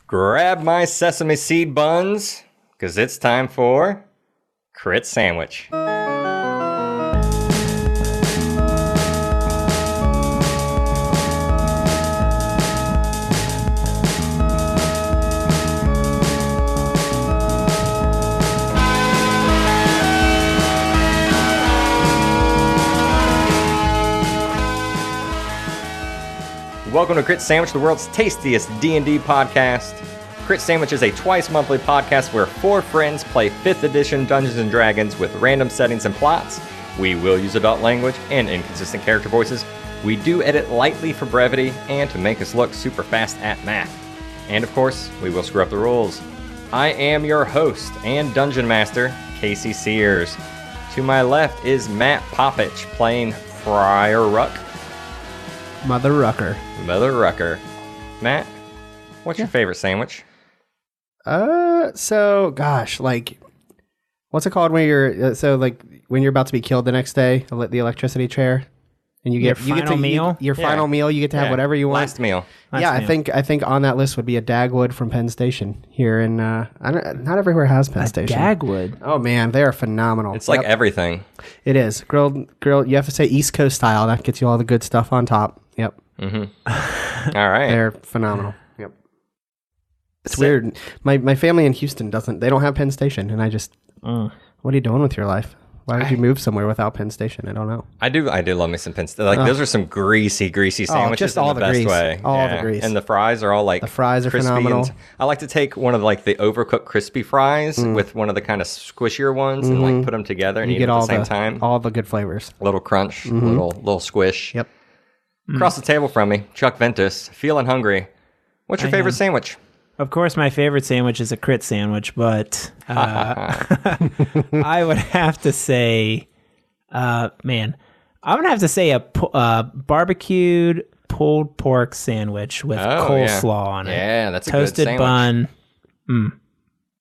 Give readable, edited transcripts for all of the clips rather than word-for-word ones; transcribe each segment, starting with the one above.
Grab my sesame seed buns, because it's time for Crit Sandwich. Welcome to Crit Sandwich, the world's tastiest D&D podcast. Crit Sandwich is a twice-monthly podcast where four friends play 5th edition Dungeons & Dragons with random settings and plots. We will use adult language and inconsistent character voices. We do edit lightly for brevity and to make us look super fast at math. And of course, we will screw up the rules. I am your host and Dungeon Master, Casey Sears. To my left is Matt Popich playing Friar Ruck. Mother Rucker. Matt, what's your favorite sandwich? What's it called when you're when you're about to be killed the next day? The electricity chair, and you get final meal. Your final meal. You get to have whatever you want. Last meal. I think on that list would be a Dagwood from Penn Station here in. Not everywhere has Penn Station. Dagwood. Oh man, they are phenomenal. It's like everything. It is grilled. You have to say East Coast style. That gets you all the good stuff on top. Yep. Mm-hmm. All right. They're phenomenal. Yep. It's weird. My family in Houston they don't have Penn Station, and I just, what are you doing with your life? Why did you move somewhere without Penn Station? I don't know. I do love me some Penn Station. Those are some greasy sandwiches just all in the the best grease. way. All the grease. And the fries are all like the fries are crispy phenomenal. I like to take one of the overcooked crispy fries with one of the kind of squishier ones and put them together and eat them at the same time. All the good flavors. A little crunch, little squish. Yep. Across the table from me, Chuck Ventus, feeling hungry. What's your favorite sandwich? Of course, my favorite sandwich is a crit sandwich, but I would have to say, I'm going to have to say a barbecued pulled pork sandwich with coleslaw on it. Yeah, that's a toasted good bun.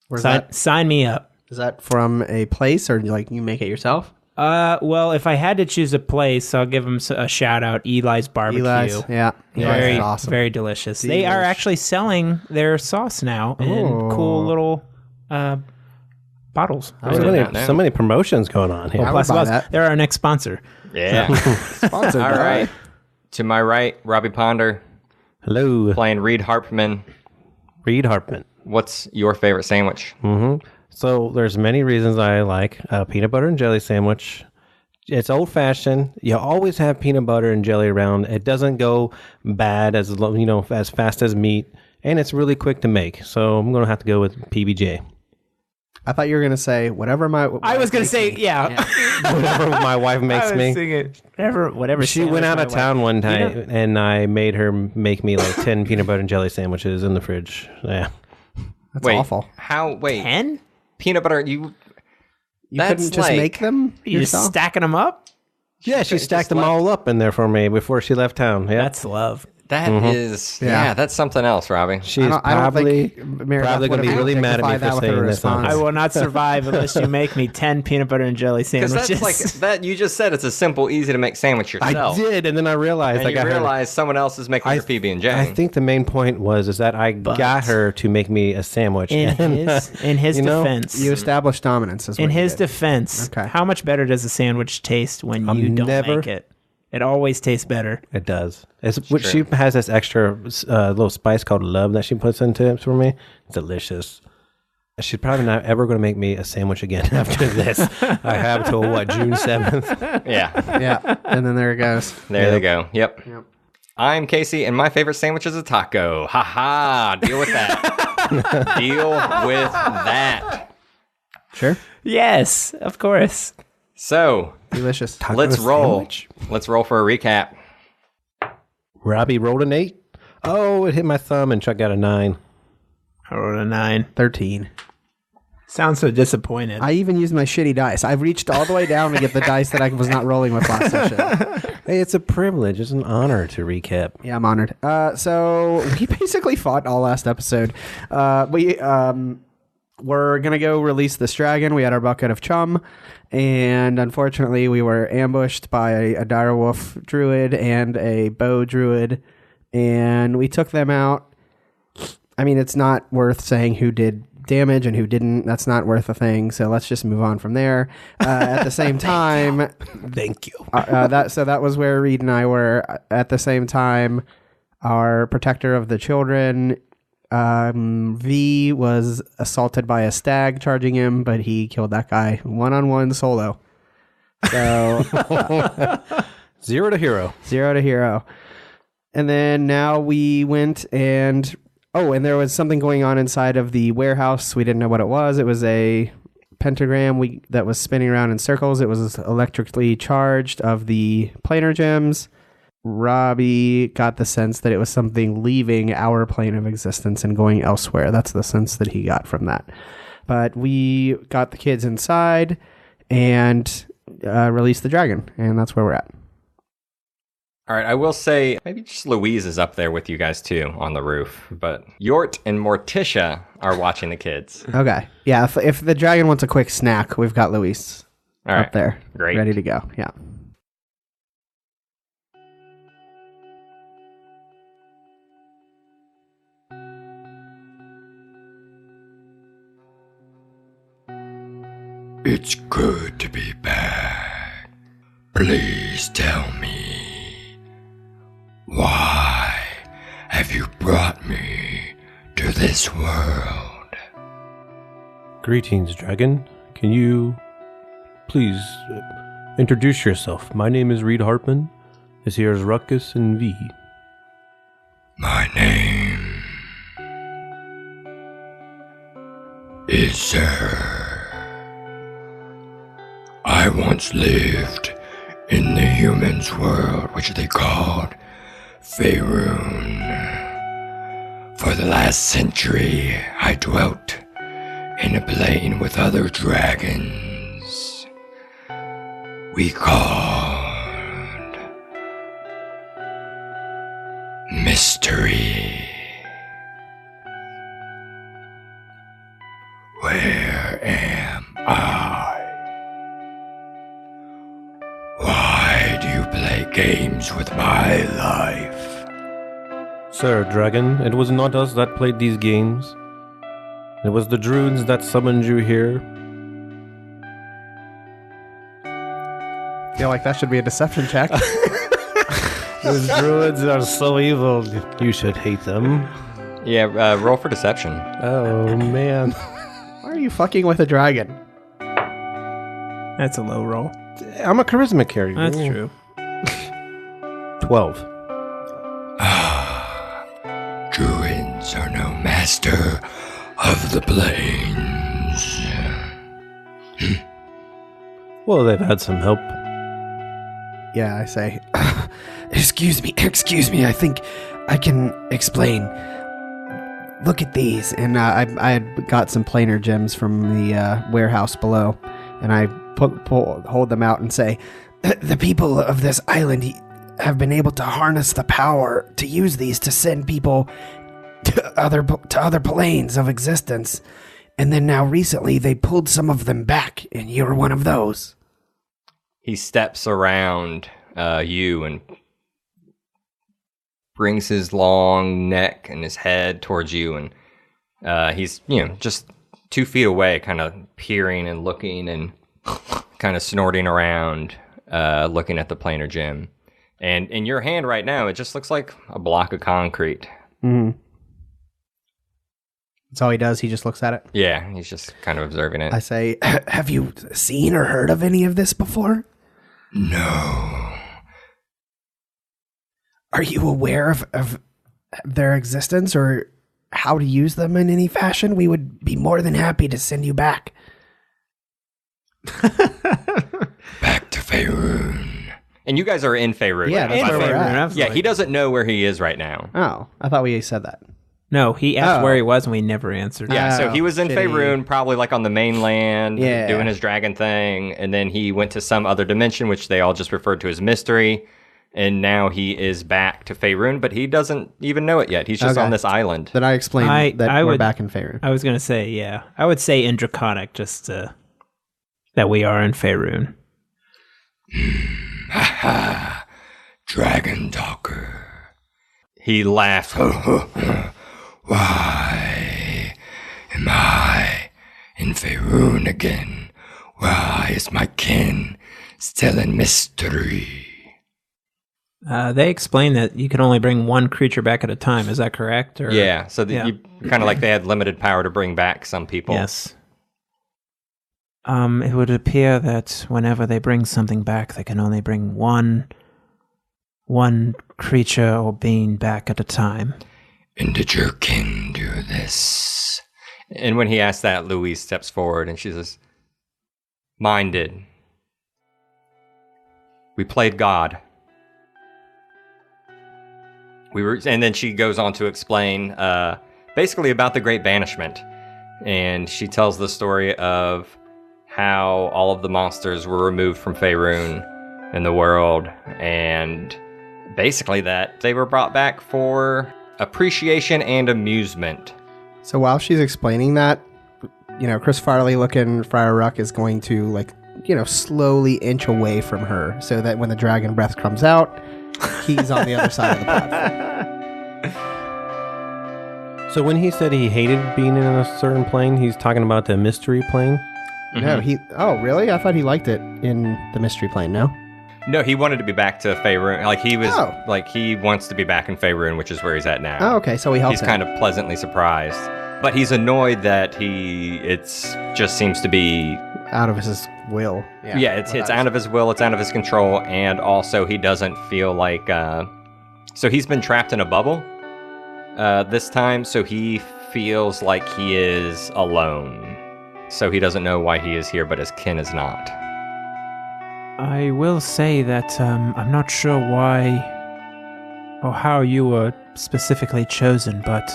Where's that? Sign me up. Is that from a place or you make it yourself? Well, if I had to choose a place, I'll give them a shout out. Eli's Barbecue. Yeah. Very, is awesome. very delicious. They are actually selling their sauce now in cool little bottles. So many promotions going on here. Plus, they're our next sponsor. Yeah. Sponsored. All right. To my right, Robbie Ponder. Hello. Playing Reid Harpman. Reid Harpman. What's your favorite sandwich? So there's many reasons I like a peanut butter and jelly sandwich. It's old fashioned. You always have peanut butter and jelly around. It doesn't go bad as fast as meat, and it's really quick to make. So I'm going to have to go with PBJ. I thought you were going to say whatever I was going to say, Whatever my wife makes me. Whatever. She went out of town one time, and I made her make me 10 peanut butter and jelly sandwiches in the fridge. Yeah. That's awful. Wait. 10? Peanut butter, You couldn't just make them You're just yourself? stacking them up? Yeah, she stacked them all up in there for me before she left town. Yeah. That's love. That is, that's something else, Robbie. She's probably going to be really mad at me for saying this. I will not survive unless you make me 10 peanut butter and jelly sandwiches. Because that's that you just said it's a simple, easy to make sandwich yourself. I did, and then I realized someone else is making your PB&J. I think the main point was that I got her to make me a sandwich. In his defense, you established dominance. In his defense, how much better does a sandwich taste when you don't make it? It always tastes better. It does. She has this extra little spice called love that she puts into it for me. It's delicious. She's probably not ever going to make me a sandwich again after this. I have till June 7th? Yeah. And then there it goes. There they go. Yep. I'm Casey, and my favorite sandwich is a taco. Ha ha. Deal with that. Deal with that. Sure. Yes, of course. So, delicious. Let's roll. Let's roll for a recap. Robbie rolled an 8. Oh, it hit my thumb and Chuck got a 9. I rolled a 9. 13. Sounds so disappointed. I even used my shitty dice. I've reached all the way down to get the dice that I was not rolling with last session. Hey, it's a privilege. It's an honor to recap. Yeah, I'm honored. So we basically fought all last episode. We're going to go release this dragon. We had our bucket of chum, and unfortunately we were ambushed by a direwolf druid and a bow druid, and we took them out. I mean, it's not worth saying who did damage and who didn't. That's not worth a thing. So let's just move on from there. At the same time, Thank you. that was where Reid and I were. At the same time, our protector of the children, V, was assaulted by a stag charging him, but he killed that guy 1-on-1 solo. So 0 to hero. 0 to hero. And then now we went and there was something going on inside of the warehouse. We didn't know what it was. It was a pentagram that was spinning around in circles. It was electrically charged of the planar gems. Robbie got the sense that it was something leaving our plane of existence and going elsewhere. That's the sense that he got from that. But we got the kids inside and released the dragon, and that's where we're at. All right, I will say, maybe just Louise is up there with you guys too on the roof, but Yort and Morticia are watching the kids. Okay. Yeah, if the dragon wants a quick snack, we've got Louise up there. Great. Ready to go. Yeah. It's good to be back. Please tell me, why have you brought me to this world? Greetings, dragon. Can you please introduce yourself? My name is Reid Harpman. This here is Ruckus and V. My name is Sir. I once lived in the humans' world, which they called Faerun. For the last century, I dwelt in a plane with other dragons we called Mystery. Where am I? Why do you play games with my life? Sir Dragon, it was not us that played these games. It was the druids that summoned you here. I feel like that should be a deception check. Those druids are so evil. You should hate them. Yeah, roll for deception. Oh, man. Why are you fucking with a dragon? That's a low roll. I'm a charisma character. That's true. 12. Druids are no master of the plains. Well, they've had some help. Yeah, I say, excuse me, I think I can explain. Look at these. And I had got some planar gems from the warehouse below, and I hold them out and say, the people of this island have been able to harness the power to use these to send people to other planes of existence. And then now recently they pulled some of them back, and you're one of those. He steps around you and brings his long neck and his head towards you, and he's, just 2 feet away, kind of peering and looking and kind of snorting around, looking at the planar gem. And in your hand right now, it just looks like a block of concrete. Mm-hmm. That's all he does. He just looks at it. Yeah, he's just kind of observing it. I say, have you seen or heard of any of this before? No. Are you aware of their existence or how to use them in any fashion? We would be more than happy to send you back. Back to Faerun. And you guys are in Faerun. Yeah, that's where we're at. Yeah, he doesn't know where he is right now. Oh, I thought we said that. No, he asked where he was and we never answered. Yeah, so he was in shitty. Faerun, probably like on the mainland, Yeah. doing his dragon thing, and then he went to some other dimension, which they all just referred to as Mystery, and now he is back to Faerun, but he doesn't even know it yet. He's just Okay. on this island. Then I explained that we're back in Faerun. I was going to say, yeah. I would say in Draconic, just that we are in Faerun. Ha Dragon Talker. He laughed. Why again. Why is my kin still in mystery? They explain that you can only bring one creature back at a time. Is that correct? Or? Yeah, so you kind of like they had limited power to bring back some people. Yes. It would appear that whenever they bring something back, they can only bring one creature or being back at a time. And did your kin do this? And when he asks that, Louise steps forward and she says, "Mine did. We played God. And then she goes on to explain basically about the Great Banishment. And she tells the story of how all of the monsters were removed from Faerun in the world, and basically that they were brought back for appreciation and amusement." So while she's explaining that, Chris Farley looking Friar Ruck is going to slowly inch away from her so that when the dragon breath comes out, he's on the other side of the platform. So when he said he hated being in a certain plane, he's talking about the mystery plane? No, oh, really? I thought he liked it in the mystery plane, no? No, he wanted to be back to Faerun. He wants to be back in Faerun, which is where he's at now. Oh, okay, so he helps He's him. kind of pleasantly surprised. But he's annoyed that just seems to be... out of his will. Yeah, it's out of his will, it's out of his control, and also he doesn't feel like... So he's been trapped in a bubble this time, so he feels like he is alone. So he doesn't know why he is here, but his kin is not. I will say that I'm not sure why or how you were specifically chosen, but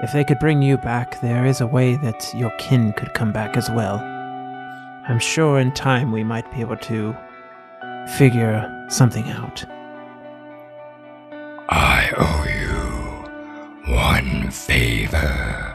if they could bring you back, there is a way that your kin could come back as well. I'm sure in time we might be able to figure something out. I owe you one favor.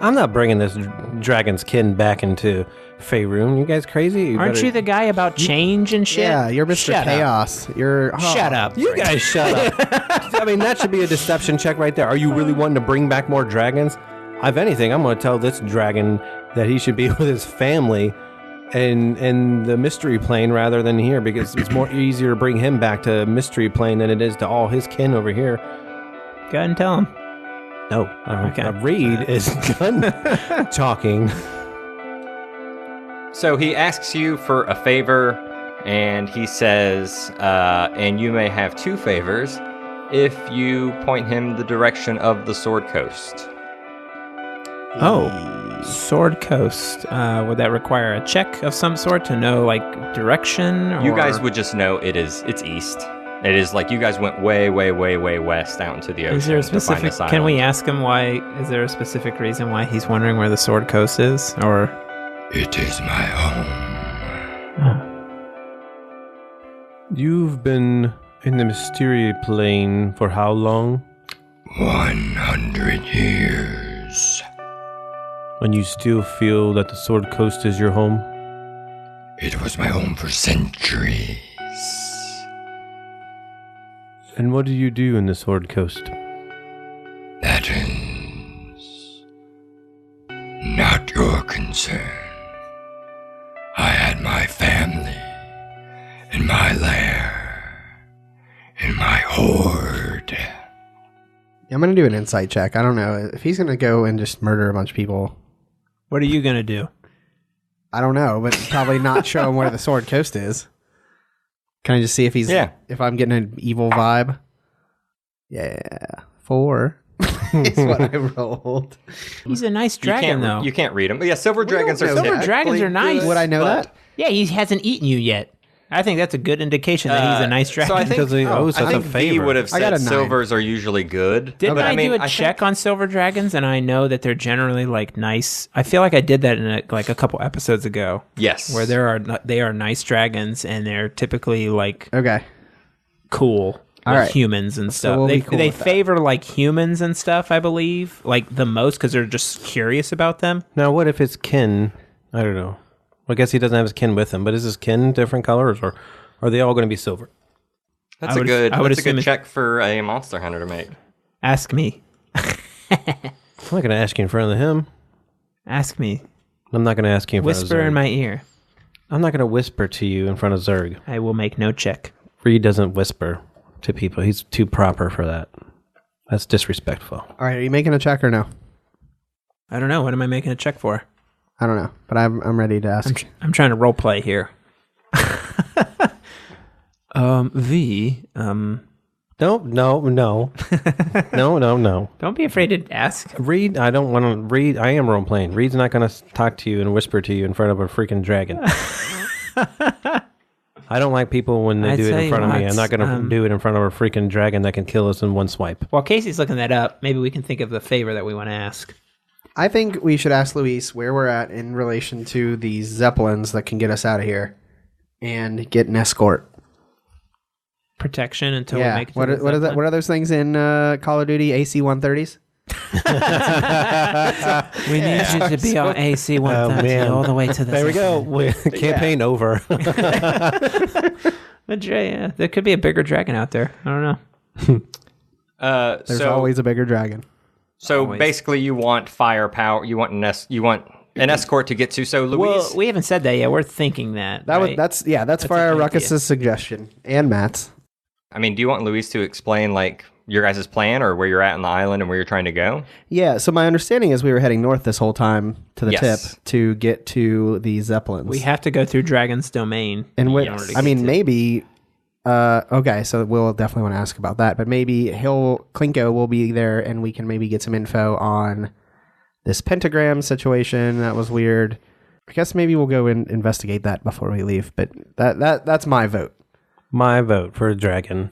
I'm not bringing this dragon's kin back into Faerun. You guys crazy? Aren't you the guy about change and shit? Yeah, you're Mr. Shut Chaos. Up. You're Shut up. You guys shut up. I mean, that should be a deception check right there. Are you really wanting to bring back more dragons? If anything, I'm going to tell this dragon that he should be with his family in the mystery plane rather than here, because it's more easier to bring him back to mystery plane than it is to all his kin over here. Go ahead and tell him. No, Okay. Reid is done talking. So he asks you for a favor, and he says, and you may have two favors if you point him the direction of the Sword Coast. Oh, Sword Coast. Would that require a check of some sort to know, direction? Or... You guys would just know it's east. It is like you guys went way, way, way, way west out into the ocean. Is there a to find specific? this Can we island. ask him why? Is there a specific reason why he's wondering where the Sword Coast is? Or It is my home. You've been in the mystery plane for how long? 100 years. And you still feel that the Sword Coast is your home? It was my home for centuries. And what do you do in the Sword Coast? That is not your concern. I had my family in my lair, in my horde. I'm going to do an insight check. I don't know. If he's going to go and just murder a bunch of people, what are you gonna do? I don't know, but probably not show him where the Sword Coast is. Can I just see if if I'm getting an evil vibe? Yeah. 4 is what I rolled. He's a nice dragon, though. You can't read them. But yeah, silver dragons are know that. Silver dragons are nice. Would I know that? Yeah, he hasn't eaten you yet. I think that's a good indication that he's a nice dragon. So I think, Because he owes us I think a V favor. would have I got said a 9. silvers are usually good. Didn't But I do a I check on silver dragons, and I know that they're generally nice. I feel like I did that in a couple episodes ago. Yes. Where they are nice dragons, and they're typically Okay. cool. All With right. humans and stuff. we'll They be cool they with that. favor humans and stuff, I believe, the most because they're just curious about them. Now, what if it's kin? I don't know. Well, I guess he doesn't have his kin with him, but is his kin different colors, or are they all going to be silver? That's I a would good assume check for a monster hunter to make. Ask me. I'm not going to ask you in front of him. Ask me. I'm not going to ask you in front of Zerg. Whisper in my ear. I'm not going to whisper to you in front of Zerg. I will make no check. Reid doesn't whisper to people. He's too proper for that. That's disrespectful. All right, are you making a check or no? I don't know. What am I making a check for? I don't know, but I'm ready to ask. I'm trying to role play here. No. No. Don't be afraid to ask. Reid, I don't want to. Reid, I am role playing. Reid's not going to talk to you and whisper to you in front of a freaking dragon. I don't like people when they do it in front of me. I'm not going to do it in front of a freaking dragon that can kill us in one swipe. While Casey's looking that up, maybe we can think of the favor that we want to ask. I think we should ask Luis where we're at in relation to these Zeppelins that can get us out of here and get an escort. Protection until we make it to what are those things in Call of Duty AC-130s? We need you to be on AC-130 all the way to the There we go. Campaign over. But yeah, there could be a bigger dragon out there. I don't know. There's always a bigger dragon. So basically, you want firepower. You want an escort to get to. So Luis, well, we haven't said that yet. We're thinking that. That's Friar Ruckus's suggestion and Matt's. I mean, do you want Luis to explain like your guys' plan or where you're at on the island and where you're trying to go? Yeah. So my understanding is we were heading north this whole time to the tip to get to the Zeppelins. We have to go through Dragon's Domain. And maybe. Okay, so we'll definitely want to ask about that, but maybe Klinko will be there and we can maybe get some info on this pentagram situation. That was weird. I guess maybe we'll go and investigate that before we leave, but that's my vote. My vote for a dragon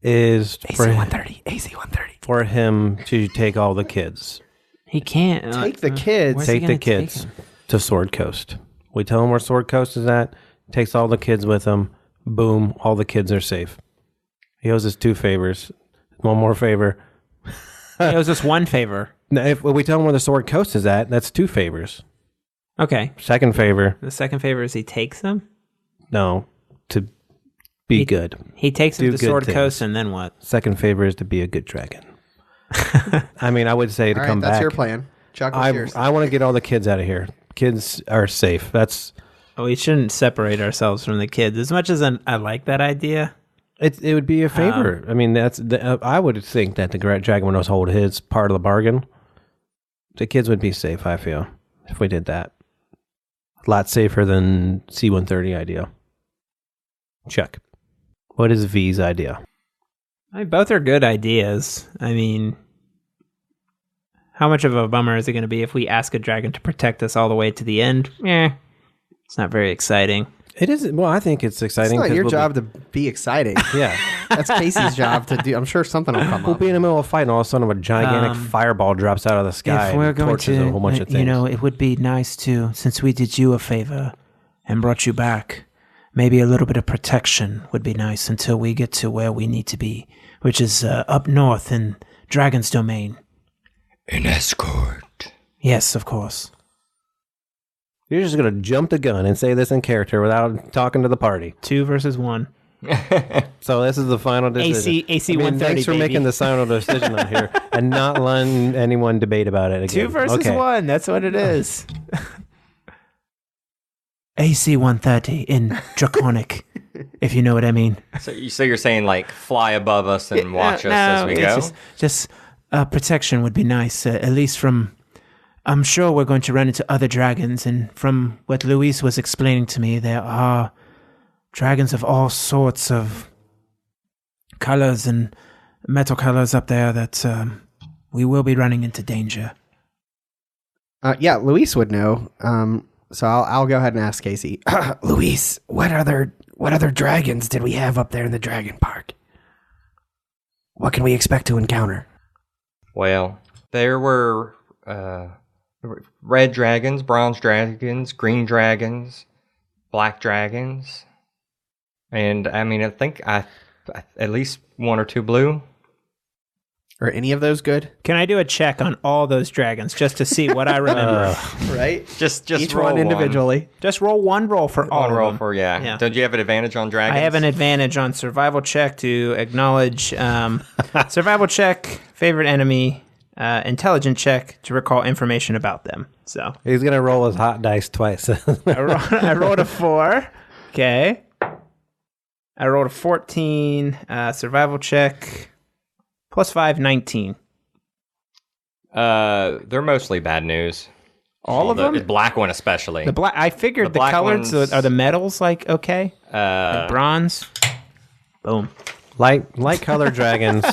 is AC-130. For him to take all the kids. He can't. Take the kids. Take the kids to Sword Coast. We tell him where Sword Coast is at, takes all the kids with him. Boom, all the kids are safe. He owes us 2 favors. One more favor. He owes us 1 favor. Now, if we tell him where the Sword Coast is at, that's 2 favors. Okay. Second favor. The second favor is he takes them? No, to be good. He takes them to Sword Coast and then what? Second favor is to be a good dragon. I mean, I would say to come back. That's your plan. Chuck, what's yours? I want to get all the kids out of here. Kids are safe. We shouldn't separate ourselves from the kids. As much as I like that idea, it would be a favor. I mean, I would think that the dragon would hold his part of the bargain. The kids would be safe, I feel, if we did that. A lot safer than C-130 idea. Chuck, what is V's idea? Both are good ideas. I mean, how much of a bummer is it going to be if we ask a dragon to protect us all the way to the end? It's not very exciting. It isn't. Well, I think it's exciting. It's not your job to be exciting. Yeah. That's Casey's job to do. I'm sure something will come up. We'll be in the middle of a fight and all of a sudden a gigantic fireball drops out of the sky and torches a whole bunch of things. It would be nice to, since we did you a favor and brought you back, maybe a little bit of protection would be nice until we get to where we need to be, which is up north in Dragon's Domain. An escort. Yes, of course. You're just going to jump the gun and say this in character without talking to the party. 2 versus 1. So this is the final decision. AC 130. Thanks for making the final decision on here and not letting anyone debate about it again. 2 versus 1. That's what it is. AC 130 in Draconic, if you know what I mean. So you're saying like fly above us and watch us as we go? Just protection would be nice, at least from... I'm sure we're going to run into other dragons, and from what Luis was explaining to me, there are dragons of all sorts of colors and metal colors up there that we will be running into danger. Yeah, Luis would know. So I'll go ahead and ask Casey. Luis, what other dragons did we have up there in the Dragon Park? What can we expect to encounter? Well, there were red dragons, bronze dragons, green dragons, black dragons, and I mean, I think at least 1 or 2 blue. Are any of those good? Can I do a check on all those dragons just to see what I remember? Right? Just each roll one individually. Just roll one roll for all. One roll of them. for yeah. Don't you have an advantage on dragons? I have an advantage on survival check to acknowledge survival check, favorite enemy, intelligence check to recall information about them. So He's going to roll his hot dice twice. I rolled a 4. Okay. I rolled a 14. Survival check. Plus 5, 19. They're mostly bad news. All of them? The black one especially. The black. I figured The the black colored. ones- So are the metals like okay? Like bronze. Boom. light color dragons.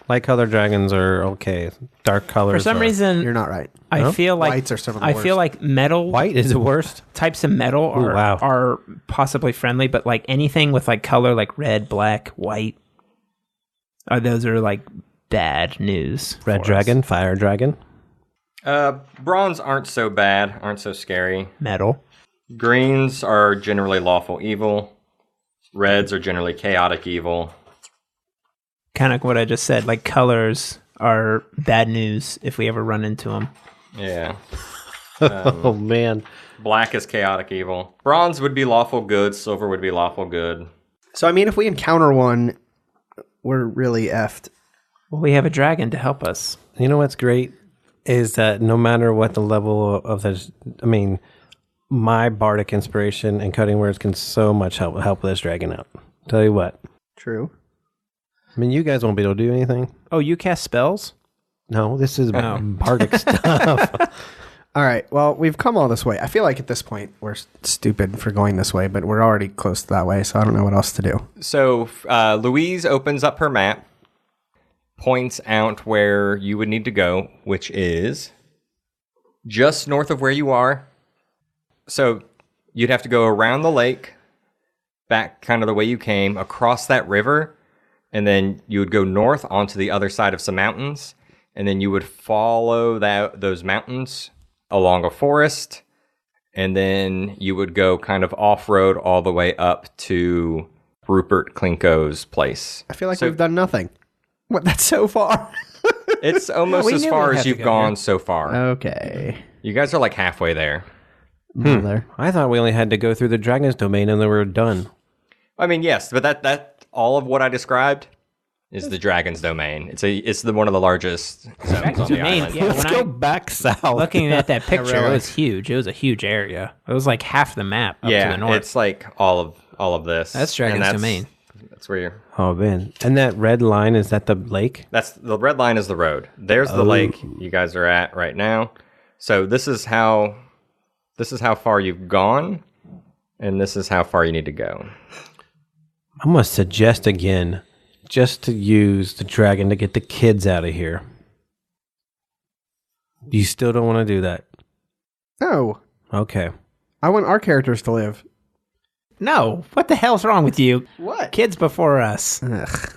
Light color dragons are okay. Dark colors. For some are- reason, You're not right. I feel like Whites are some of the I worst. feel like metal white is the worst. types of metal are wow. are possibly friendly, but like anything with like color, like red, black, white, those are like bad news. Red for dragon, fire dragon. Bronze aren't so bad, aren't so scary. us. Metal. Greens are generally lawful evil. Reds are generally chaotic evil. Kind of what I just said. Like colors are bad news if we ever run into them. Yeah. Oh man. Black is chaotic evil. Bronze would be lawful good. Silver would be lawful good. So, I mean, if we encounter one, we're really effed. Well, we have a dragon to help us. You know what's great is that no matter what the level of this, I mean, my bardic inspiration and cutting words can so much help this dragon out. Tell you what. True. I mean, you guys won't be able to do anything. Oh, you cast spells? No, this is Oh. bardic stuff. All right. Well, we've come all this way. I feel like at this point we're stupid for going this way, but we're already close to that way, so I don't know what else to do. So Louise opens up her map, points out where you would need to go, which is just north of where you are. So you'd have to go around the lake, back kind of the way you came, across that river, and then you would go north onto the other side of some mountains, and then you would follow those mountains along a forest, and then you would go kind of off-road all the way up to Rupert Klinko's place. I feel like So we've done nothing. What? That's so far. it's almost We as knew far we'd as have to you've go gone here. so far. Okay. You guys are like halfway there. Mother. I thought we only had to go through the dragon's domain and then we were done. I mean, yes, but that all of what I described is the dragon's domain. It's one of the largest zones on the domain, island. yeah. Let's when go I- back south. Looking at that picture, really. it was huge. It was a huge area. It was like half the map up to the Yeah, north. it's like all of this. That's dragon's And domain. That's where you're. Oh man! And that red line, is that the lake? That's the red line is the road. There's the lake you guys are at right now. So this is how far you've gone, and this is how far you need to go. I'm gonna suggest again, just to use the dragon to get the kids out of here. You still don't want to do that? No. Okay. I want our characters to live. No, what the hell's wrong with you? What? Kids before us. Ugh.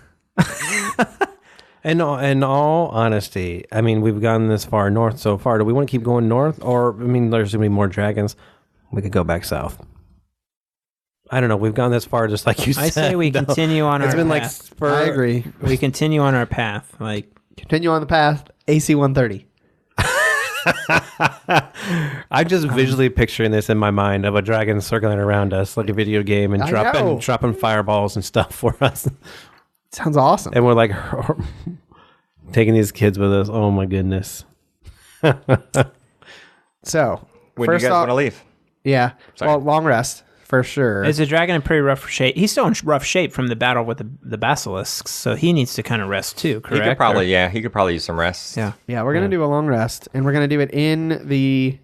In all honesty, I mean, we've gone this far north so far. Do we want to keep going north? Or, I mean, there's going to be more dragons. We could go back south. I don't know. We've gone this far just like you said. I say we though. continue on It's our been like path. spur. I agree. We continue on our path. Like, Continue on the path. AC 130. I'm just visually picturing this in my mind of a dragon circling around us like a video game and I know. dropping fireballs and stuff for us. Sounds awesome. And we're like taking these kids with us. Oh my goodness. So, When do you first guys off, want to leave? yeah. Sorry. Well, long rest for sure. is the dragon in pretty rough shape? He's still in rough shape from the battle with the basilisks, so he needs to kind of rest too, correct? He could probably use some rest. Yeah. Yeah, we're gonna do a long rest, and we're gonna do it in the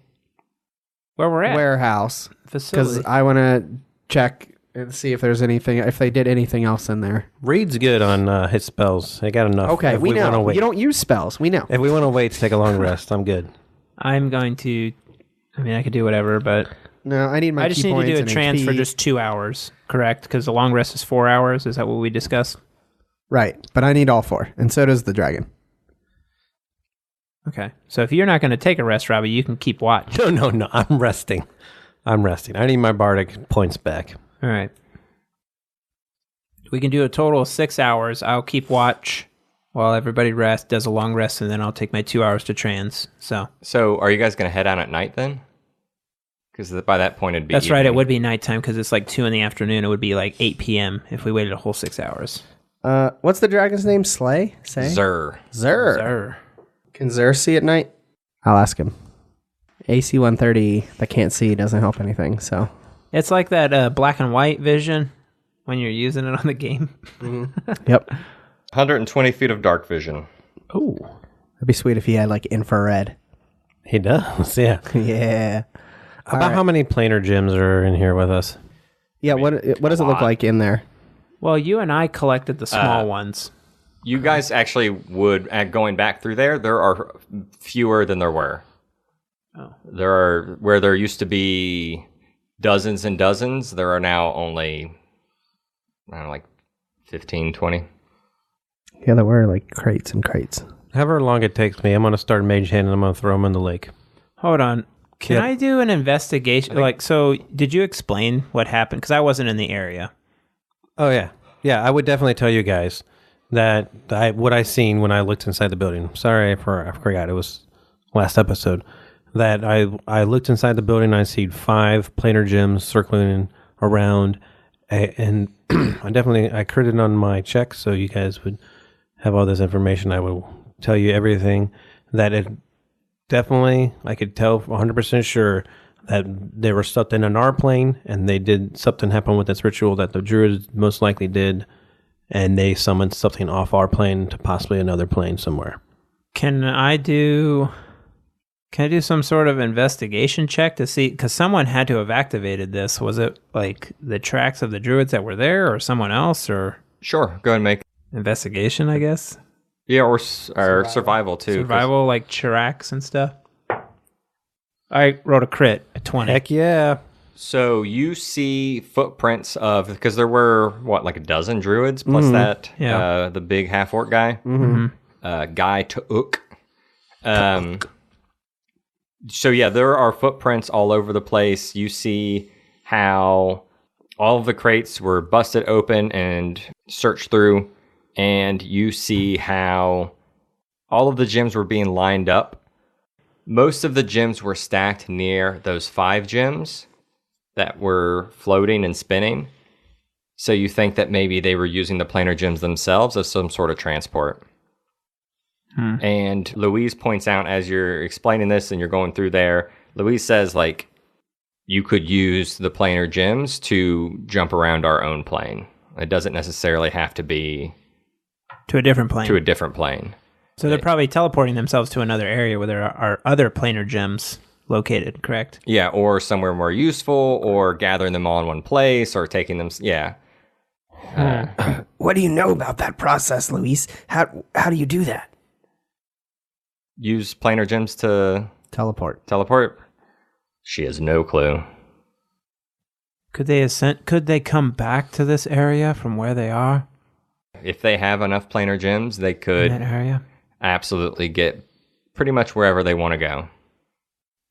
Where we're at. warehouse because Facility. I want to check and see if there's anything, if they did anything else in there. Reid's good on his spells. I got enough. Okay, If we wanna know wait. you don't use spells. We know. If we want to wait to take a long rest, I'm good. I'm going to. I mean, I could do whatever, but No, I need my. I just key need to do a points and trance for HP. just 2 hours, correct? Because the long rest is 4 hours. Is that what we discussed? right, but I need all four, and so does the dragon. Okay. So if you're not going to take a rest, Robbie, you can keep watch. No. I'm resting. I need my bardic points back. All right. We can do a total of 6 hours. I'll keep watch while everybody does a long rest, and then I'll take my 2 hours to trans. So So are you guys going to head out at night then? Because by that point it'd be. that's right. It evening. would be nighttime because it's like 2 in the afternoon. It would be like 8 p.m. if we waited a whole 6 hours. What's the dragon's name? Say? Zer. Zer. Sir. Can Xur see at night? I'll ask him. AC 130 that can't see doesn't help anything, so. It's like that black and white vision when you're using it on the game. Yep. 120 feet of dark vision. Oh. It'd be sweet if he had like infrared. He does, yeah. Yeah. About how many planar gems are in here with us? Yeah, what does it look like in there? Well, you and I collected the small ones. You guys actually would, going back through there are fewer than there were. Oh. There are, where there used to be dozens and dozens, there are now only, I don't know, like 15, 20. Yeah, there were like crates and crates. However long it takes me, I'm going to start Mage Hand and I'm going to throw them in the lake. Hold on. Can Yep. I do an investigation? So did you explain what happened? Because I wasn't in the area. Oh, yeah. Yeah, I would definitely tell you guys that what I seen when I looked inside the building. Sorry, I forgot. It was last episode. That I looked inside the building and I see 5 planar gems circling around. And I critted on my check so you guys would have all this information. I will tell you everything that it definitely, I could tell 100% sure that there was something on our plane and something happened with this ritual that the druids most likely did, and they summoned something off our plane to possibly another plane somewhere. Can I do some sort of investigation check to see? Because someone had to have activated this. Was it like the tracks of the druids that were there, or someone else, or Sure, go ahead and make. investigation? I guess Yeah, or survival too. 'cause- survival, like Chiracs and stuff. I wrote a crit at 20. Heck yeah. So you see footprints because there were, like a dozen druids, plus that, Yeah. the big half-orc guy, Guy Ta'uk. So yeah, there are footprints all over the place. You see how all of the crates were busted open and searched through, and you see how all of the gems were being lined up. Most of the gems were stacked near those 5 gems that were floating and spinning. So you think that maybe they were using the planar gems themselves as some sort of transport. And Louise points out, as you're explaining this and you're going through there, Louise says, like, you could use the planar gems to jump around our own plane. It doesn't necessarily have to be To a different plane. to a different plane. So they're probably teleporting themselves to another area where there are other planar gems located, correct? Yeah, or somewhere more useful, or gathering them all in one place, or taking them, yeah. What do you know about that process, Luis? How do you do that? Use planar gems to Teleport. teleport? She has no clue. Could they come back to this area from where they are If they have enough planar gems, they in could that area? absolutely get pretty much wherever they want to go.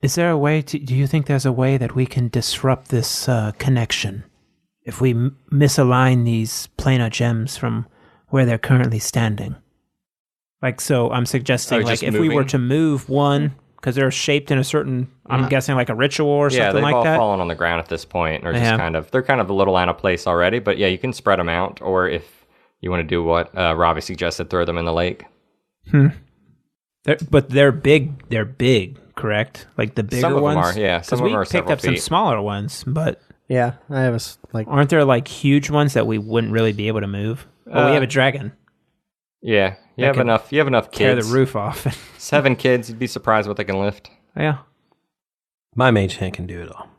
Is there a way do you think there's a way that we can disrupt this connection? If we misalign these planar gems from where they're currently standing? Like, so I'm suggesting, like, just if we were moving? to move one, because they're shaped in a certain, I'm guessing like a ritual or Yeah, something they've like all that. fallen on the ground at this point, or just Yeah. they're kind of a little out of place already, but yeah, you can spread them out, or if you want to do what Robbie suggested, throw them in the lake. But they're big, correct? Like the bigger Some of them ones? are, yeah. Some of them are we picked several up some feet. smaller ones, but Yeah, I have aren't there like huge ones that we wouldn't really be able to move? Oh, we have a dragon. Yeah, you have could enough Tear kids. the roof off. 7 kids, you'd be surprised what they can lift. Yeah. My mage hand can do it all.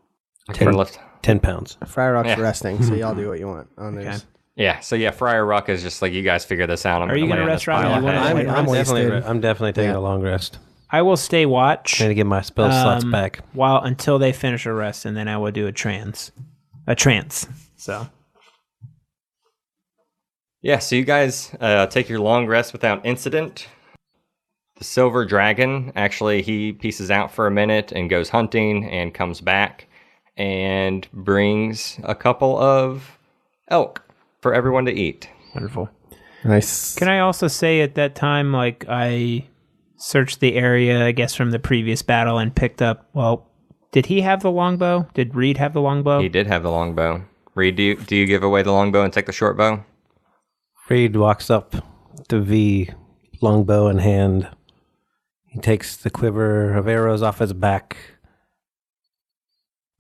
Can lift. 10 pounds. Friar Ruck's Yeah. resting, so y'all do what you want on Okay. this. Yeah, so yeah, Friar Ruck is just like, you guys figure this out. I'm Are you gonna gonna lay on rest, this Robbie? pile You of wanna- hay. I'm definitely taking a long rest. I will stay watch Trying to get my spell slots back. until they finish a rest, and then I will do a trance. So Yeah, so you guys take your long rest without incident. The silver dragon, actually, he pieces out for a minute and goes hunting and comes back and brings a couple of elk for everyone to eat. wonderful. Nice. Can I also say at that time, like, I searched the area, I guess, from the previous battle and picked up, well, did he have the longbow? Did Reid have the longbow? He did have the longbow. Reid, do you give away the longbow and take the short bow? Reid walks up to V, longbow in hand. He takes the quiver of arrows off his back,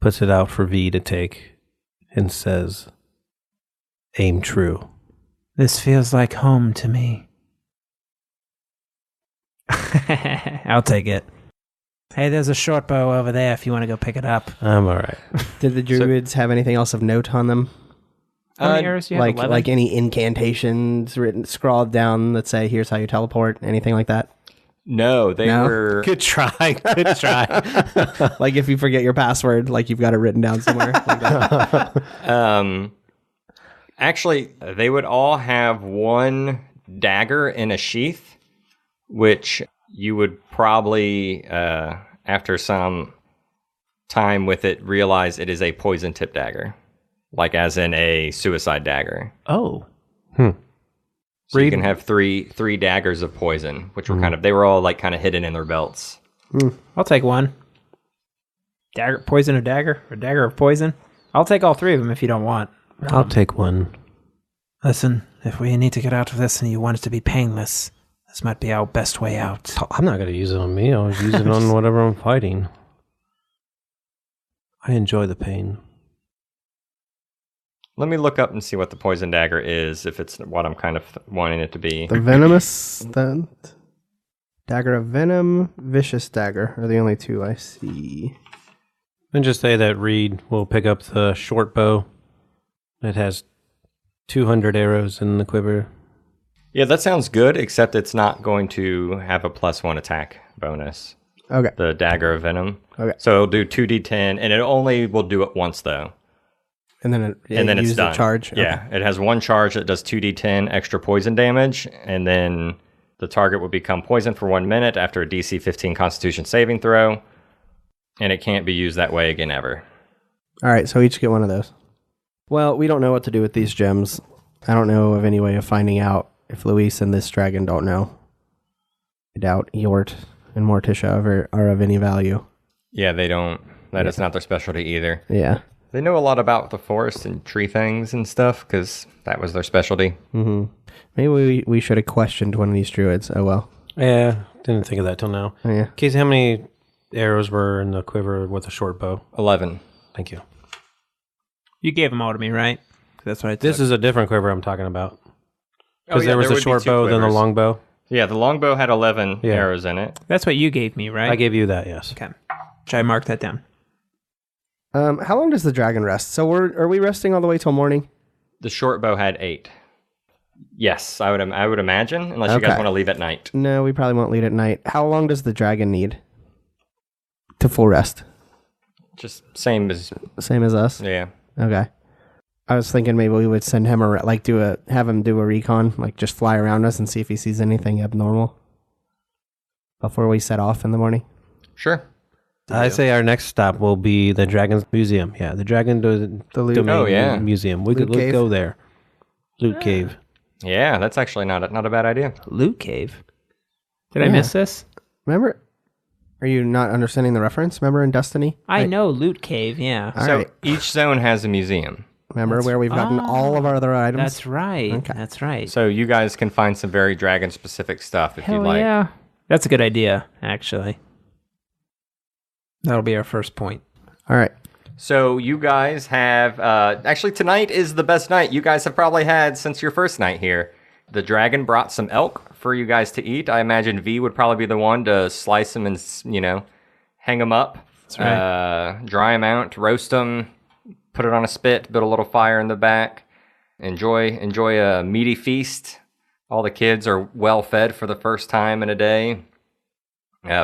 puts it out for V to take, and says, "Aim true." This feels like home to me. I'll take it. Hey, there's a short bow over there if you want to go pick it up. I'm all right. Did the druids have anything else of note on them? How many arrows do you have? 11? Like any incantations written, scrawled down that say, here's how you teleport, anything like that? No, they were... Good try. Good try. Like if you forget your password, like you've got it written down somewhere. Like that. Actually, they would all have one dagger in a sheath, which you would probably, after some time with it, realize it is a poison tip dagger. Like as in a suicide dagger. Oh. So you can have three daggers of poison, which were they were all like kind of hidden in their belts. I'll take one. Dagger, poison or dagger of poison. I'll take all three of them if you don't want. I'll take one. Listen, if we need to get out of this and you want it to be painless, this might be our best way out. I'm not going to use it on me. I'll use it on whatever I'm fighting. I enjoy the pain. Let me look up and see what the poison dagger is, if it's what I'm kind of wanting it to be. The venomous, the dagger of venom, vicious dagger are the only two I see. And just say that Reid will pick up the short bow. It has 200 arrows in the quiver. Yeah, that sounds good, except it's not going to have a +1 attack bonus. Okay. The dagger of venom. Okay. So it'll do 2d10, and it only will do it once, though. And then it's uses done. a charge? Yeah, it has one charge that does 2d10 extra poison damage, and then the target will become poisoned for 1 minute after a DC 15 Constitution saving throw, and it can't be used that way again ever. All right, so each get one of those. Well, we don't know what to do with these gems. I don't know of any way of finding out if Luis and this dragon don't know. I doubt Yort and Morticia are of any value. Yeah, they don't. That is not their specialty either. Yeah. They know a lot about the forest and tree things and stuff, because that was their specialty. Mm-hmm. Maybe we should have questioned one of these druids. Oh, well. Yeah, didn't think of that till now. Oh, yeah. Casey, how many arrows were in the quiver with a short bow? 11. Thank you. You gave them all to me, right? That's what I took. This is a different quiver I'm talking about. Because yeah, there was a short bow, then the long bow. Yeah, the longbow had 11 arrows in it. That's what you gave me, right? I gave you that, yes. Okay. Should I mark that down? How long does the dragon rest? So are we resting all the way till morning? The short bow had 8. Yes, I would imagine, unless you guys want to leave at night. No, we probably won't leave at night. How long does the dragon need to full rest? Just same as us? Yeah. Okay. I was thinking maybe we would send him have him do a recon, like just fly around us and see if he sees anything abnormal before we set off in the morning. Sure. I say our next stop will be the Dragon's Museum. Yeah, the Dragon Domain Museum. We could go there. Loot Cave. Yeah, that's actually not a bad idea. Loot Cave. Did I miss this? Remember? Are you not understanding the reference? Remember in Destiny? I know Loot Cave, yeah. All right. Each zone has a museum. Remember where we've gotten all of our other items? That's right. Okay. That's right. So you guys can find some very dragon-specific stuff if you'd like. Yeah. That's a good idea, actually. That'll be our first point. All right. So you guys have... actually, tonight is the best night you guys have probably had since your first night here. The dragon brought some elk for you guys to eat. I imagine V would probably be the one to slice them and, hang them up. That's right. Dry them out, roast them, put it on a spit, build a little fire in the back. Enjoy a meaty feast. All the kids are well fed for the first time in a day.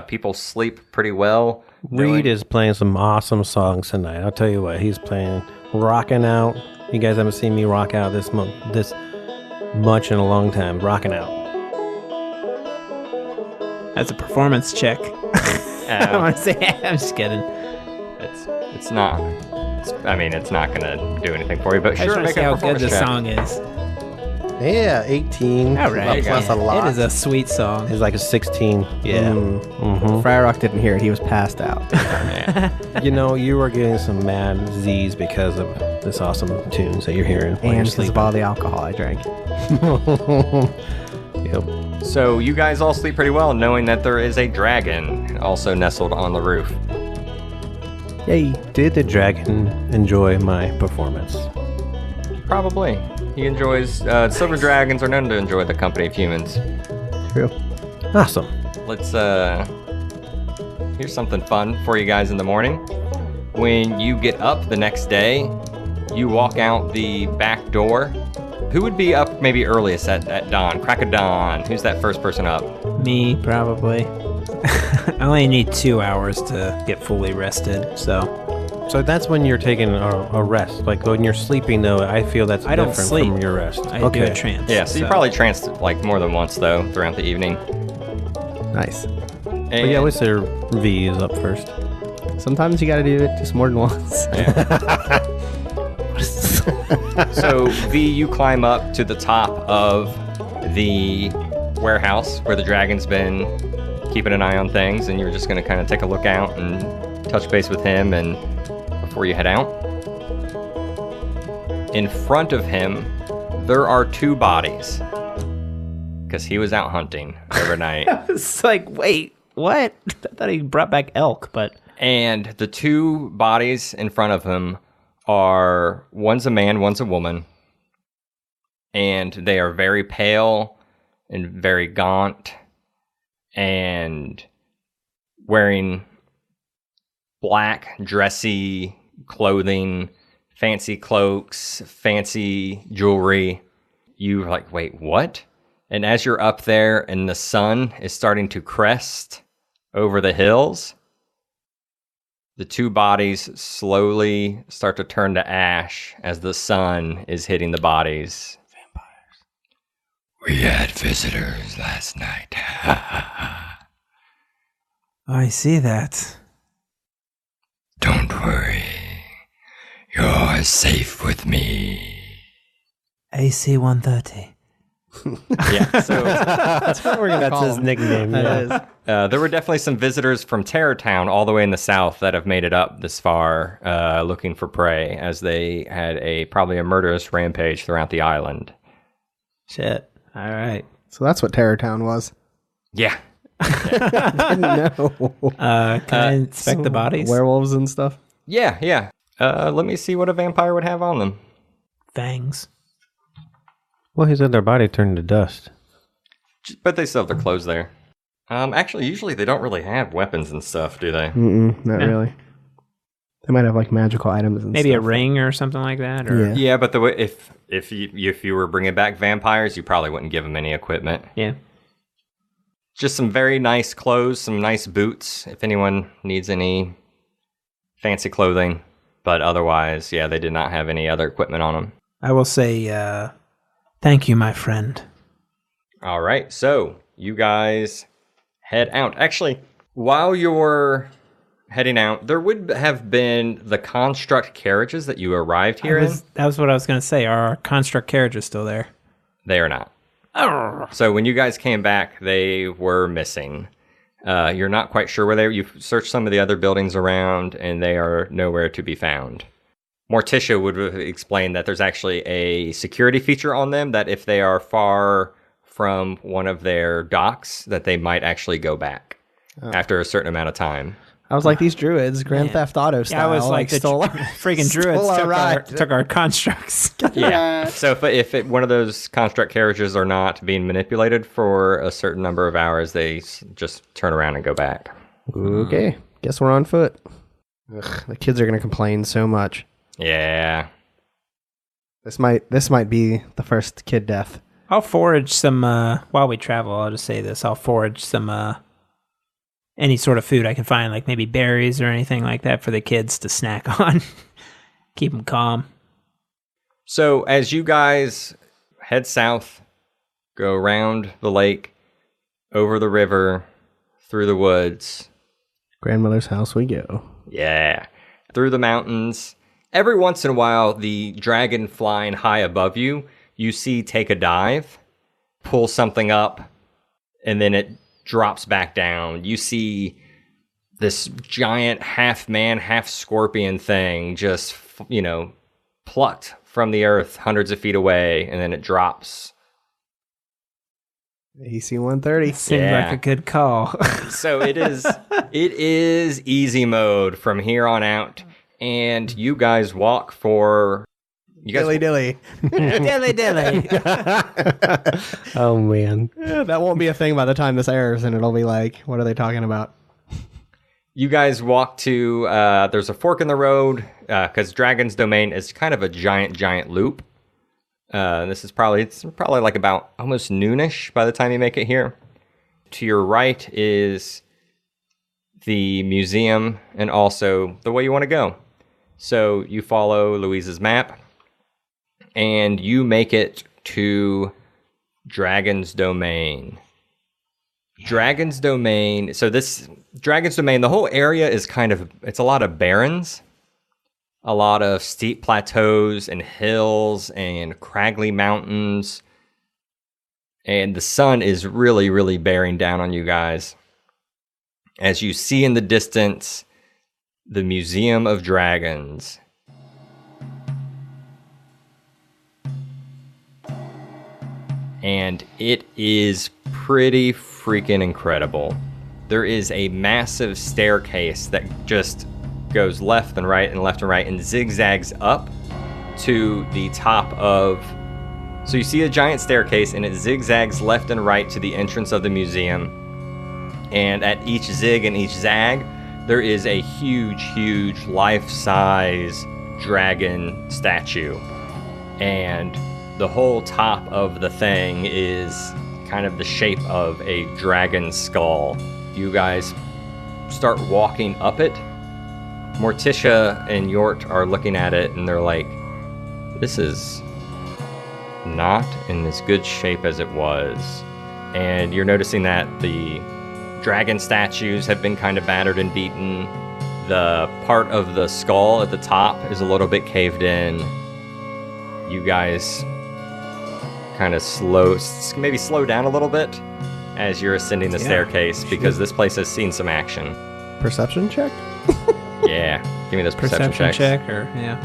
People sleep pretty well. Reid is playing some awesome songs tonight. I'll tell you what, he's playing Rocking Out. You guys haven't seen me rock out this much in a long time. Rocking Out. That's a performance check. I want to say, I'm just kidding. It's not. It's not gonna do anything for you. But I sure, just want to make see a how good performance the check. song is. Yeah, 18. All right. Plus a lot. It is a sweet song. It's like a 16. Yeah. Mm-hmm. Friar Ruck didn't hear it. He was passed out. You were getting some mad Z's because of this awesome tunes that you're hearing. And because of all the alcohol I drank. Yep. So you guys all sleep pretty well, knowing that there is a dragon also nestled on the roof. Yay. Did the dragon enjoy my performance? Probably. He enjoys... silver dragons are known to enjoy the company of humans. True. Awesome. Let's, here's something fun for you guys in the morning. When you get up the next day, you walk out the back door. Who would be up maybe earliest at dawn? Crack of dawn. Who's that first person up? Me, probably. I only need 2 hours to get fully rested, so... So that's when you're taking a rest. Like when you're sleeping, though, I feel that's I don't different sleep. from your rest. I do a trance. Yeah, so you probably tranced like more than once, though, throughout the evening. Nice. But yeah, I would say V is up first. Sometimes you gotta do it just more than once. Yeah. So, V, you climb up to the top of the warehouse where the dragon's been keeping an eye on things, and you're just going to kind of take a look out and touch base with him and before you head out. In front of him, there are 2 bodies because he was out hunting overnight. It's like, wait, what? I thought he brought back elk, but... And the 2 bodies in front of him are, one's a man, one's a woman, and they are very pale and very gaunt and wearing black dressy clothing, fancy cloaks, fancy jewelry. You're like, wait, what? And as you're up there and the sun is starting to crest over the hills, the 2 bodies slowly start to turn to ash as the sun is hitting the bodies. We had visitors last night. I see that. Don't worry. You're safe with me. AC-130. Yeah, so That's what we're gonna That's call his him. nickname. That Yeah. is. there were definitely some visitors from Terror Town all the way in the south that have made it up this far looking for prey, as they had probably a murderous rampage throughout the island. Shit. All right. So that's what Terror Town was. Yeah. Didn't know. Can I inspect the bodies? Werewolves and stuff. Yeah. Let me see what a vampire would have on them. Fangs. Well, he said their body turned to dust. But they still have their clothes there. Actually, usually they don't really have weapons and stuff, do they? Not really. They might have like magical items and Maybe stuff. a ring or something like that? Or... Yeah. Yeah, but the way if you were bringing back vampires, you probably wouldn't give them any equipment. Yeah. Just some very nice clothes, some nice boots, if anyone needs any fancy clothing. But otherwise, yeah, they did not have any other equipment on them. I will say, thank you, my friend. All right, so you guys head out. Actually, while you're heading out, there would have been the construct carriages that you arrived here in. That was what I was going to say. Are our construct carriages still there? They are not. So when you guys came back, they were missing. You're not quite sure where they were. You've searched some of the other buildings around, and they are nowhere to be found. Morticia would have explained that there's actually a security feature on them that if they are far from one of their docks, that they might actually go back after a certain amount of time. I was like, these druids, Grand Theft Auto style. Yeah, I was like, the stole freaking druids stole our ride. took our constructs. Yeah. So if one of those construct carriages are not being manipulated for a certain number of hours, they just turn around and go back. Okay, guess we're on foot. Ugh, the kids are gonna complain so much. Yeah. This might be the first kid death. I'll forage some, while we travel, I'll just say this. I'll forage some, any sort of food I can find, like maybe berries or anything like that for the kids to snack on. Keep them calm. So as you guys head south, go around the lake, over the river, through the woods. Grandmother's house we go. Yeah. Through the mountains. Every once in a while, the dragon flying high above you, you see take a dive, pull something up, and then it drops back down. You see this giant half man, half scorpion thing just, plucked from the earth hundreds of feet away, and then it drops AC-130. Seems Yeah. like a good call. So it is easy mode from here on out, and you guys walk for Dilly dilly. dilly dilly. Oh man. Yeah, that won't be a thing by the time this airs, and it'll be like, what are they talking about? You guys walk to there's a fork in the road because Dragon's Domain is kind of a giant loop. This is probably like about almost noonish by the time you make it here. To your right is the museum and also the way you want to go. So you follow Louise's map and you make it to Dragon's Domain. Dragon's Domain. So this Dragon's Domain, the whole area is it's a lot of barrens. A lot of steep plateaus and hills and craggly mountains. And the sun is really, really bearing down on you guys. As you see in the distance, the Museum of Dragons. And it is pretty freaking incredible. There is a massive staircase that just goes left and right and zigzags up to the top of... So you see a giant staircase and it zigzags left and right to the entrance of the museum. And at each zig and each zag, there is a huge life-size dragon statue. And the whole top of the thing is kind of the shape of a dragon skull. You guys start walking up it. Morticia and Yort are looking at it and they're like, this is not in as good shape as it was. And you're noticing that the dragon statues have been kind of battered and beaten. The part of the skull at the top is a little bit caved in. You guys kind of maybe slow down a little bit as you're ascending the staircase because this place has seen some action. Perception check? Yeah, give me those perception checks. check, or yeah.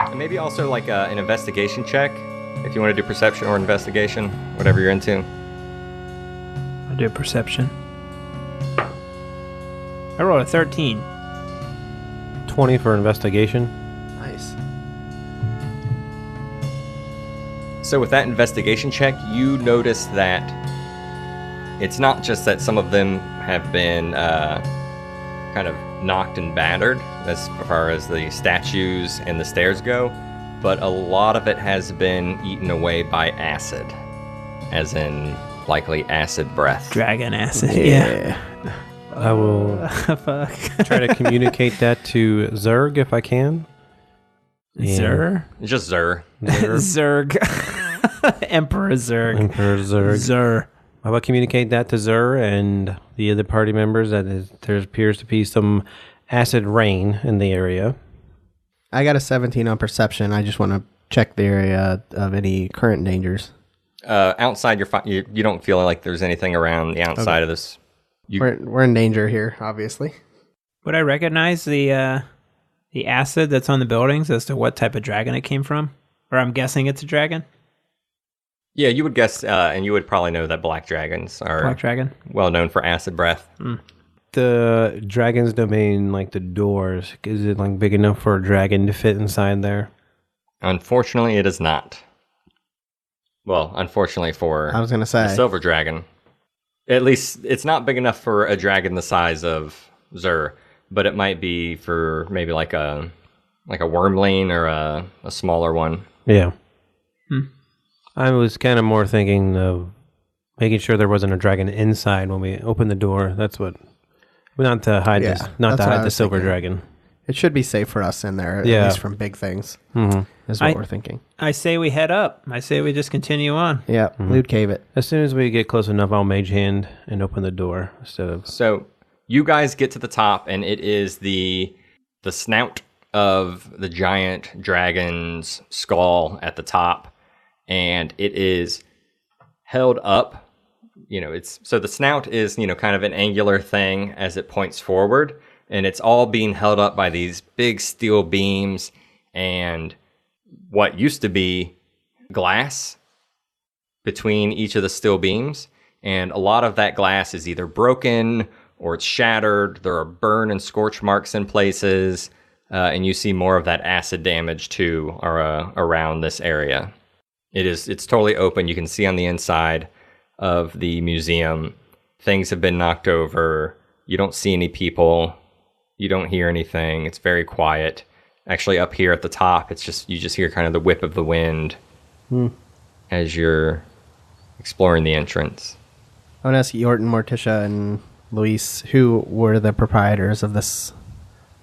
And maybe also like an investigation check, if you want to do perception or investigation, whatever you're into. I'll do perception. I rolled a 13. 20 for investigation. Nice. So with that investigation check, you notice that it's not just that some of them have been kind of knocked and battered as far as the statues and the stairs go, but a lot of it has been eaten away by acid, as in likely acid breath. Dragon acid. Yeah. I will Fuck. try to communicate that to Zerg if I can. Zerg? It's just Zur. Zerg. Emperor Zerg. Emperor Zerg. Zer. I will communicate that to Zur and the other party members that there appears to be some acid rain in the area. I got a 17 on perception. I just want to check the area of any current dangers. Outside, you don't feel like there's anything around the outside of this. We're in danger here, obviously. Would I recognize the acid that's on the buildings as to what type of dragon it came from? Or I'm guessing it's a dragon? Yeah, you would guess, and you would probably know that black dragons are Black dragon? well known for acid breath. The dragon's domain, like the doors, is it like big enough for a dragon to fit inside there? Unfortunately, it is not. Well, unfortunately for I was going to say. the silver dragon. At least it's not big enough for a dragon the size of Zur, but it might be for maybe like a wormling or a smaller one. Yeah. I was kind of more thinking of making sure there wasn't a dragon inside when we opened the door. That's what, not to hide Yeah, this, that's not to what I hide the was silver thinking. dragon. It should be safe for us in there, Yeah. at least from big things, is what we're thinking. I say we head up. I say we just continue on. Yeah, loot cave it. As soon as we get close enough, I'll mage hand and open the door instead of. So you guys get to the top, and it is the snout of the giant dragon's skull at the top, and it is held up. So the snout is, kind of an angular thing as it points forward, and it's all being held up by these big steel beams and what used to be glass between each of the steel beams, and a lot of that glass is either broken or it's shattered. There are burn and scorch marks in places, and you see more of that acid damage too around this area. It's totally open. You can see on the inside of the museum, things have been knocked over. You don't see any people. You don't hear anything. It's very quiet. Actually, up here at the top, you just hear kind of the whip of the wind as you're exploring the entrance. I want to ask Yorton, Morticia, and Luis, who were the proprietors of this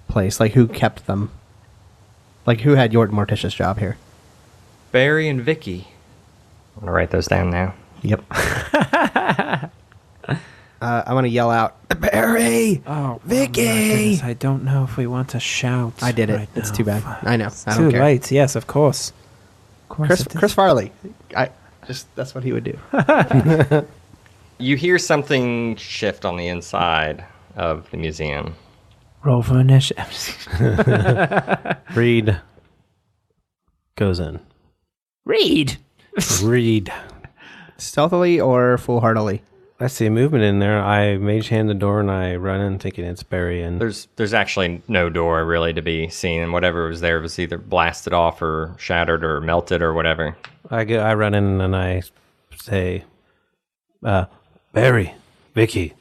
place? Like, who kept them? Like, who had Yorton Morticia's job here? Barry and Vicky. I'm going to write those down now. Yep. I want to yell out, Barry! Oh, Vicky! my goodness, I don't know if we want to shout. I did it. Right It's now. too bad. I know. It's I don't too care. late. Yes, of course. Chris Farley. That's what he would do. You hear something shift on the inside of the museum. Roll for initiative. Reid goes in. Reid. Reid. Stealthily or foolhardily? I see movement in there. I mage hand the door and I run in thinking it's Barry. And There's actually no door really to be seen, and whatever was there was either blasted off or shattered or melted or whatever. I run in and I say, Barry, Vicky.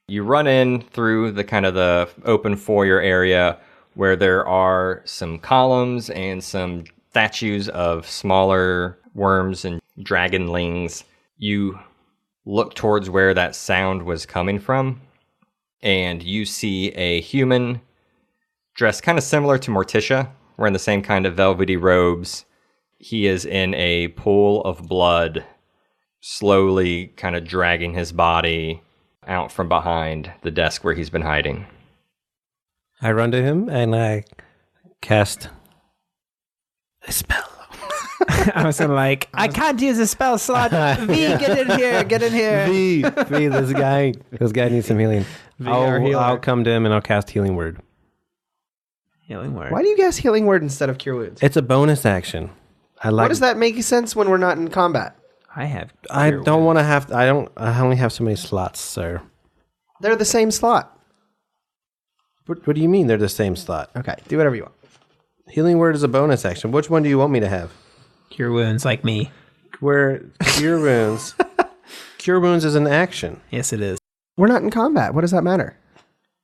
You run in through the kind of the open foyer area where there are some columns and some statues of smaller worms and dragonlings. You look towards where that sound was coming from, and you see a human dressed kind of similar to Morticia, wearing the same kind of velvety robes. He is in a pool of blood, slowly kind of dragging his body out from behind the desk where he's been hiding. I run to him and I cast a spell. I was like, I can't use a spell slot. V, get in here. Get in here. V, this guy needs some healing. our healer. I'll come to him and I'll cast Healing Word. Healing word. Why do you guess healing word instead of cure wounds? It's a bonus action. What does that make sense when we're not in combat? I don't want to have. I only have so many slots, sir. They're the same slot. What do you mean they're the same slot? Okay, do whatever you want. Healing Word is a bonus action. Which one do you want me to have? Cure wounds like me. Where Cure Wounds. Cure Wounds is an action. Yes, it is. We're not in combat. What does that matter?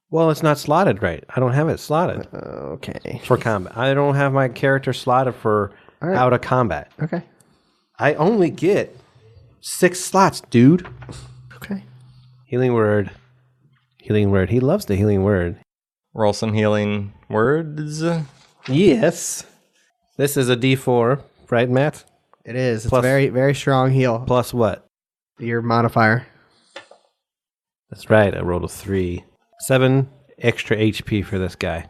Well, it's not slotted right. I don't have it slotted Okay. for combat. I don't have my character slotted for out of combat. Okay. I only get 6 slots, dude. Okay. Healing Word. Healing Word. He loves the Healing Word. Roll some healing words. Yes. This is a D4, right, Matt? It is. It's Plus- very, very strong heal. Plus what? Your modifier. That's right. I rolled a 3. 7 extra HP for this guy.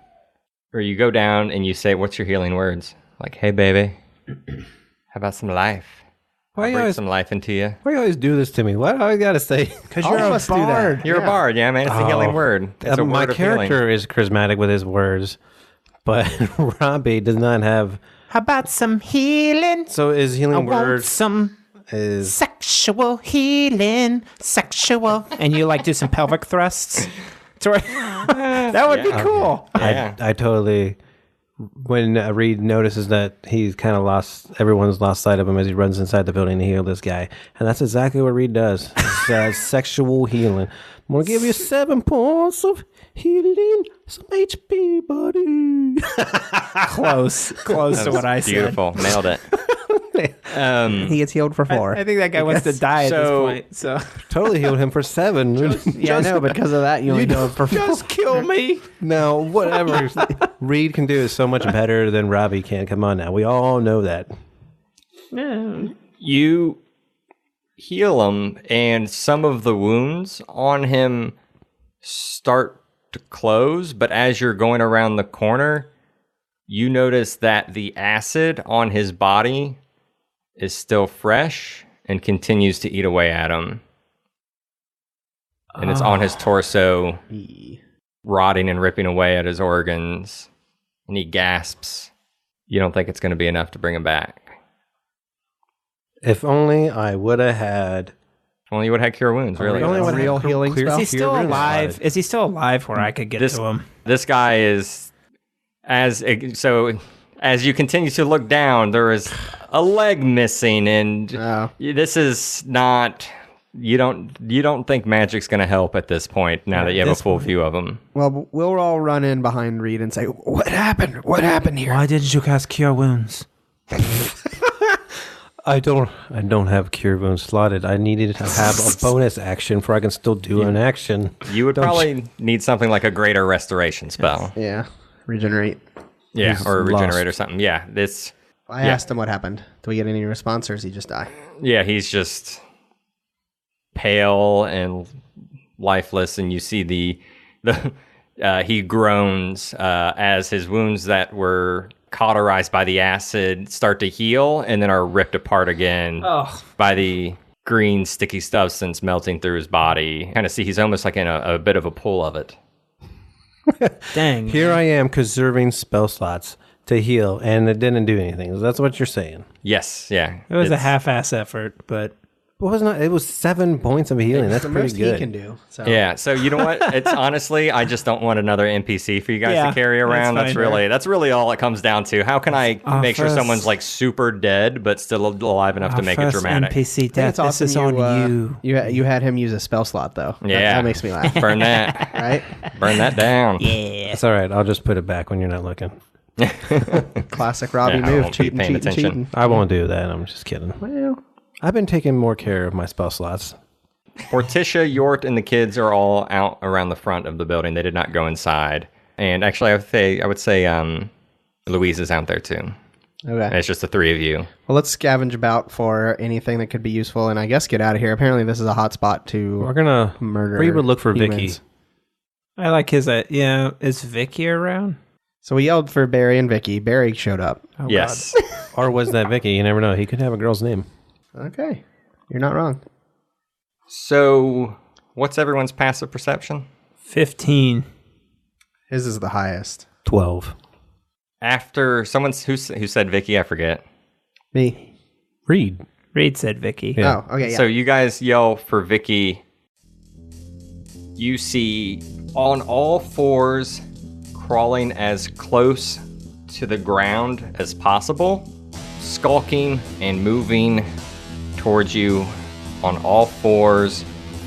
Or you go down and you say, what's your healing words? Like, hey, baby, how about some life? Why I'll you bring always- some life into you. Why you always do this to me? What do I got to say? Because All you're of a us do that. bard. You're a bard, yeah, man. It's a healing word. It's a my word of healing. character is charismatic with his words, but Robbie does not have. How about some healing? So is I healing want word some is sexual healing. Sexual. And you like do some pelvic thrusts? That would be cool. Yeah. I totally. When Reid notices that he's kind of lost, everyone's lost sight of him as he runs inside the building to heal this guy, and that's exactly what Reid does. It's, sexual healing. I'm gonna give you 7 points of healing, some HP, buddy. Close to what I said. Beautiful. Nailed it. He gets healed for 4. I think that guy wants to die at this point. So Totally healed him for 7. Yeah, I know. Because of that, you only healed for 4. just kill me. No, whatever. Reid can do is so much better than Robbie can. Come on now. We all know that. You heal him, and some of the wounds on him start to close, but as you're going around the corner, you notice that the acid on his body is still fresh and continues to eat away at him. And it's on his torso, rotting and ripping away at his organs. And he gasps. You don't think it's going to be enough to bring him back. If only I would have had. Only you would have Cure Wounds, really. Only would have real healing clear- spell? Is he still Cure Wounds. alive? Is he still alive where I could get to him? This guy is as you continue to look down, there is a leg missing, and this is not. You don't think magic's going to help at this point now that you have a full view of them. Well, we'll all run in behind Reid and say, "What happened? What happened here?" Why didn't you cast Cure Wounds? I don't have Cure Wounds slotted. I needed to have a bonus action for I can still do an action. You would probably need something like a greater restoration spell. Yeah, regenerate. Yeah, He's or regenerate lost. or something. Yeah, this. I asked him what happened. Do we get any response, or does he just die? Yeah, he's just pale and lifeless, and you see the he groans as his wounds that were cauterized by the acid start to heal and then are ripped apart again by the green sticky substance melting through his body. Kind of see he's almost like in a bit of a pool of it. Dang. Here I am conserving spell slots to heal, and it didn't do anything. That's what you're saying. Yes, yeah. It was a It's- half-ass effort, but It was 7 points of healing. That's the pretty most he good. can do. So. Yeah, so you know what? It's honestly, I just don't want another NPC for you guys Yeah, to carry around. that's That's fine. really all it comes down to. How can I make sure first- someone's like super dead but still alive enough to make it first dramatic? NPC I think death. it's awesome This is on you. You had him use a spell slot though. Yeah, that makes me laugh. Burn that, Right? burn that down. Yeah. It's all right. I'll just put it back when you're not looking. Classic Robbie Yeah, I move. won't be Cheating, paying cheating, attention. cheating. I won't do that. I'm just kidding. Well, I've been taking more care of my spell slots. Morticia, Yort, and the kids are all out around the front of the building. They did not go inside. And actually, I would say Louise is out there too. And okay. it's just the three of you. Well, let's scavenge about for anything that could be useful, and I guess get out of here. Apparently, this is a hot spot to We're gonna murder. We would look for Vicky. humans. I like his, is Vicky around? So we yelled for Barry and Vicky. Barry showed up. Oh, Yes. Or was that Vicky? You never know. He could have a girl's name. Okay, you're not wrong. So, what's everyone's passive perception? God. 15. His is the highest. 12. After who said Vicky, I forget. Me. Reid. Reid said Vicky. Yeah. Oh, okay. Yeah. So you guys yell for Vicky. You see on all fours, crawling as close to the ground as possible, skulking and moving towards you on all fours,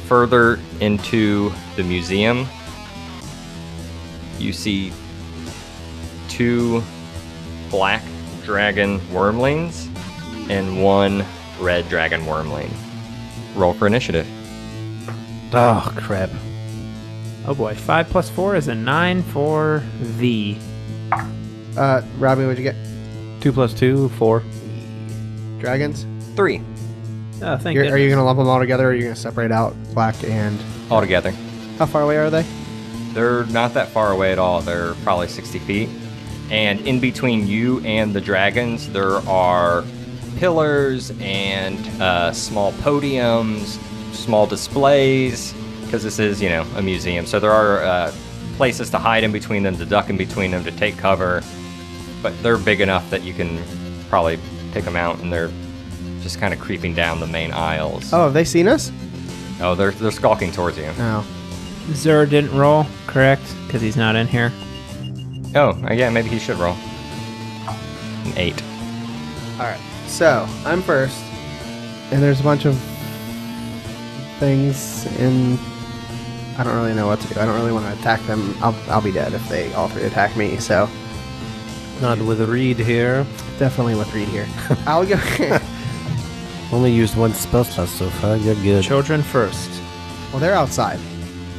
further into the museum. You see 2 black dragon wormlings and 1 red dragon wormling. Roll for initiative. Oh, crap. Oh boy. 5 plus 4 is a 9 for V. Robbie, what'd you get? 2 plus 2, 4. Dragons? 3 Oh, thank Are you. you going to lump them all together, or are you going to separate out black and... altogether. How far away are they? They're not that far away at all. They're probably 60 feet. And in between you and the dragons, there are pillars and small podiums, small displays, because this is, a museum. So there are places to hide in between them, to duck in between them, to take cover. But they're big enough that you can probably take them out, and they're just kind of creeping down the main aisles. Oh, have they seen us? Oh, they're skulking towards you. No. Zur didn't roll, correct? Because he's not in here. Oh, yeah, maybe he should roll. An 8. All right. So I'm first, and there's a bunch of things, and I don't really know what to do. I don't really want to attack them. I'll be dead if they all 3 attack me. So Not with Reid here. definitely with Reid here. I'll go. Only used 1 spell slot so far. You're good. Children first. Well, they're outside.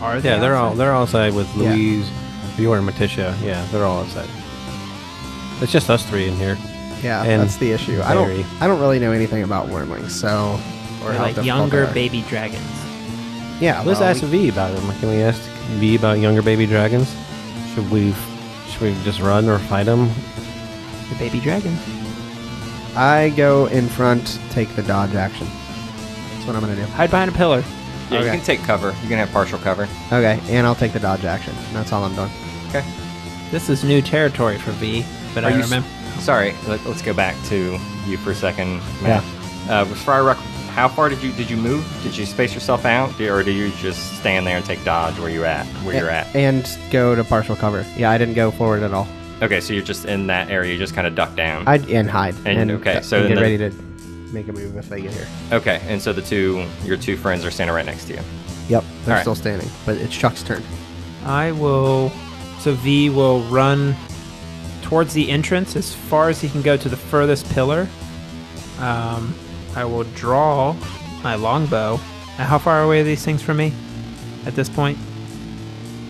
Are they? Yeah, they're outside? outside with Yeah. Louise, Bjorn, and Morticia. Yeah, they're all outside. It's just us 3 in here. Yeah, And that's the issue. I Barry. don't really know anything about wormlings, so or They're how like difficult younger they are. baby dragons. Yeah, Let's well, ask V about them. Can we ask V about younger baby dragons? Should we just run or fight them? The baby dragon. I go in front, take the dodge action. That's what I'm gonna do. Hide behind a pillar. Yeah, Okay. you can take cover. You can have partial cover. Okay, and I'll take the dodge action. That's all I'm doing. Okay. This is new territory for V, but Are I you remember. Sorry, let's go back to you for a second, Yeah. Matt. Friar Ruck, how far did you move? Did you space yourself out, or do you just stand there and take dodge where you're at? And go to partial cover. Yeah, I didn't go forward at all. Okay, so you're just in that area. You just kind of duck down. And hide. And get ready to make a move if they get here. Okay, and so your two friends are standing right next to you. Yep, they're still standing, but it's Chuck's turn. So V will run towards the entrance as far as he can go to the furthest pillar. I will draw my longbow. How far away are these things from me at this point?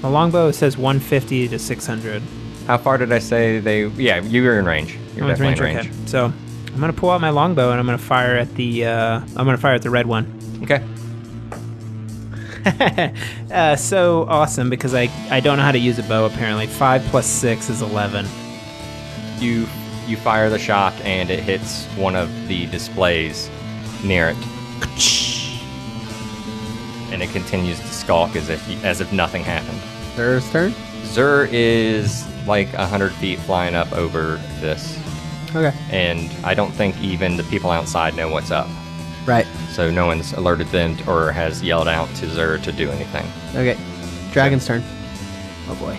My longbow says 150 to 600. How far did I say they... Yeah, you were in range. You're definitely in range. Okay. So I'm going to pull out my longbow and I'm going to fire at the red one. Okay. So awesome because I don't know how to use a bow apparently. 5 plus 6 is 11. You fire the shot and it hits one of the displays near it. And it continues to skulk as if nothing happened. Zer's turn? Zer is like 100 feet flying up over this. Okay. And I don't think even the people outside know what's up. Right. So no one's alerted them or has yelled out to Zer to do anything. Okay. Dragon's turn. Oh boy.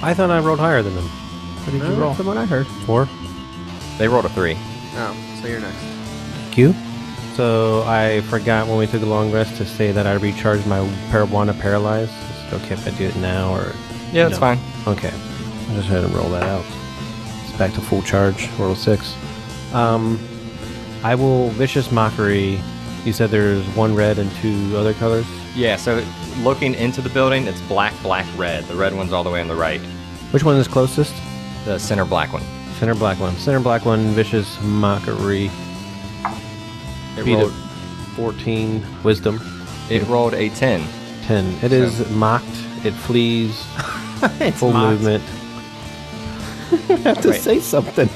I thought I rolled higher than them. What did you roll? From what I heard. 4. They rolled a 3. Oh, so you're next. Q. So I forgot when we took a long rest to say that I recharged my wand of paralyzed. Is it okay if I do it now or? Yeah, that's fine. Okay. I just had to roll that out. It's back to full charge. Roll 6. I will Vicious Mockery. You said there's 1 red and 2 other colors? Yeah, so looking into the building, it's black, red. The red one's all the way on the right. Which one is closest? The center black one. Center black one. Vicious Mockery. It Beat rolled 14 Wisdom. It rolled a 10. 10. It is mocked. It flees. It's full mocked. movement. I have to say something.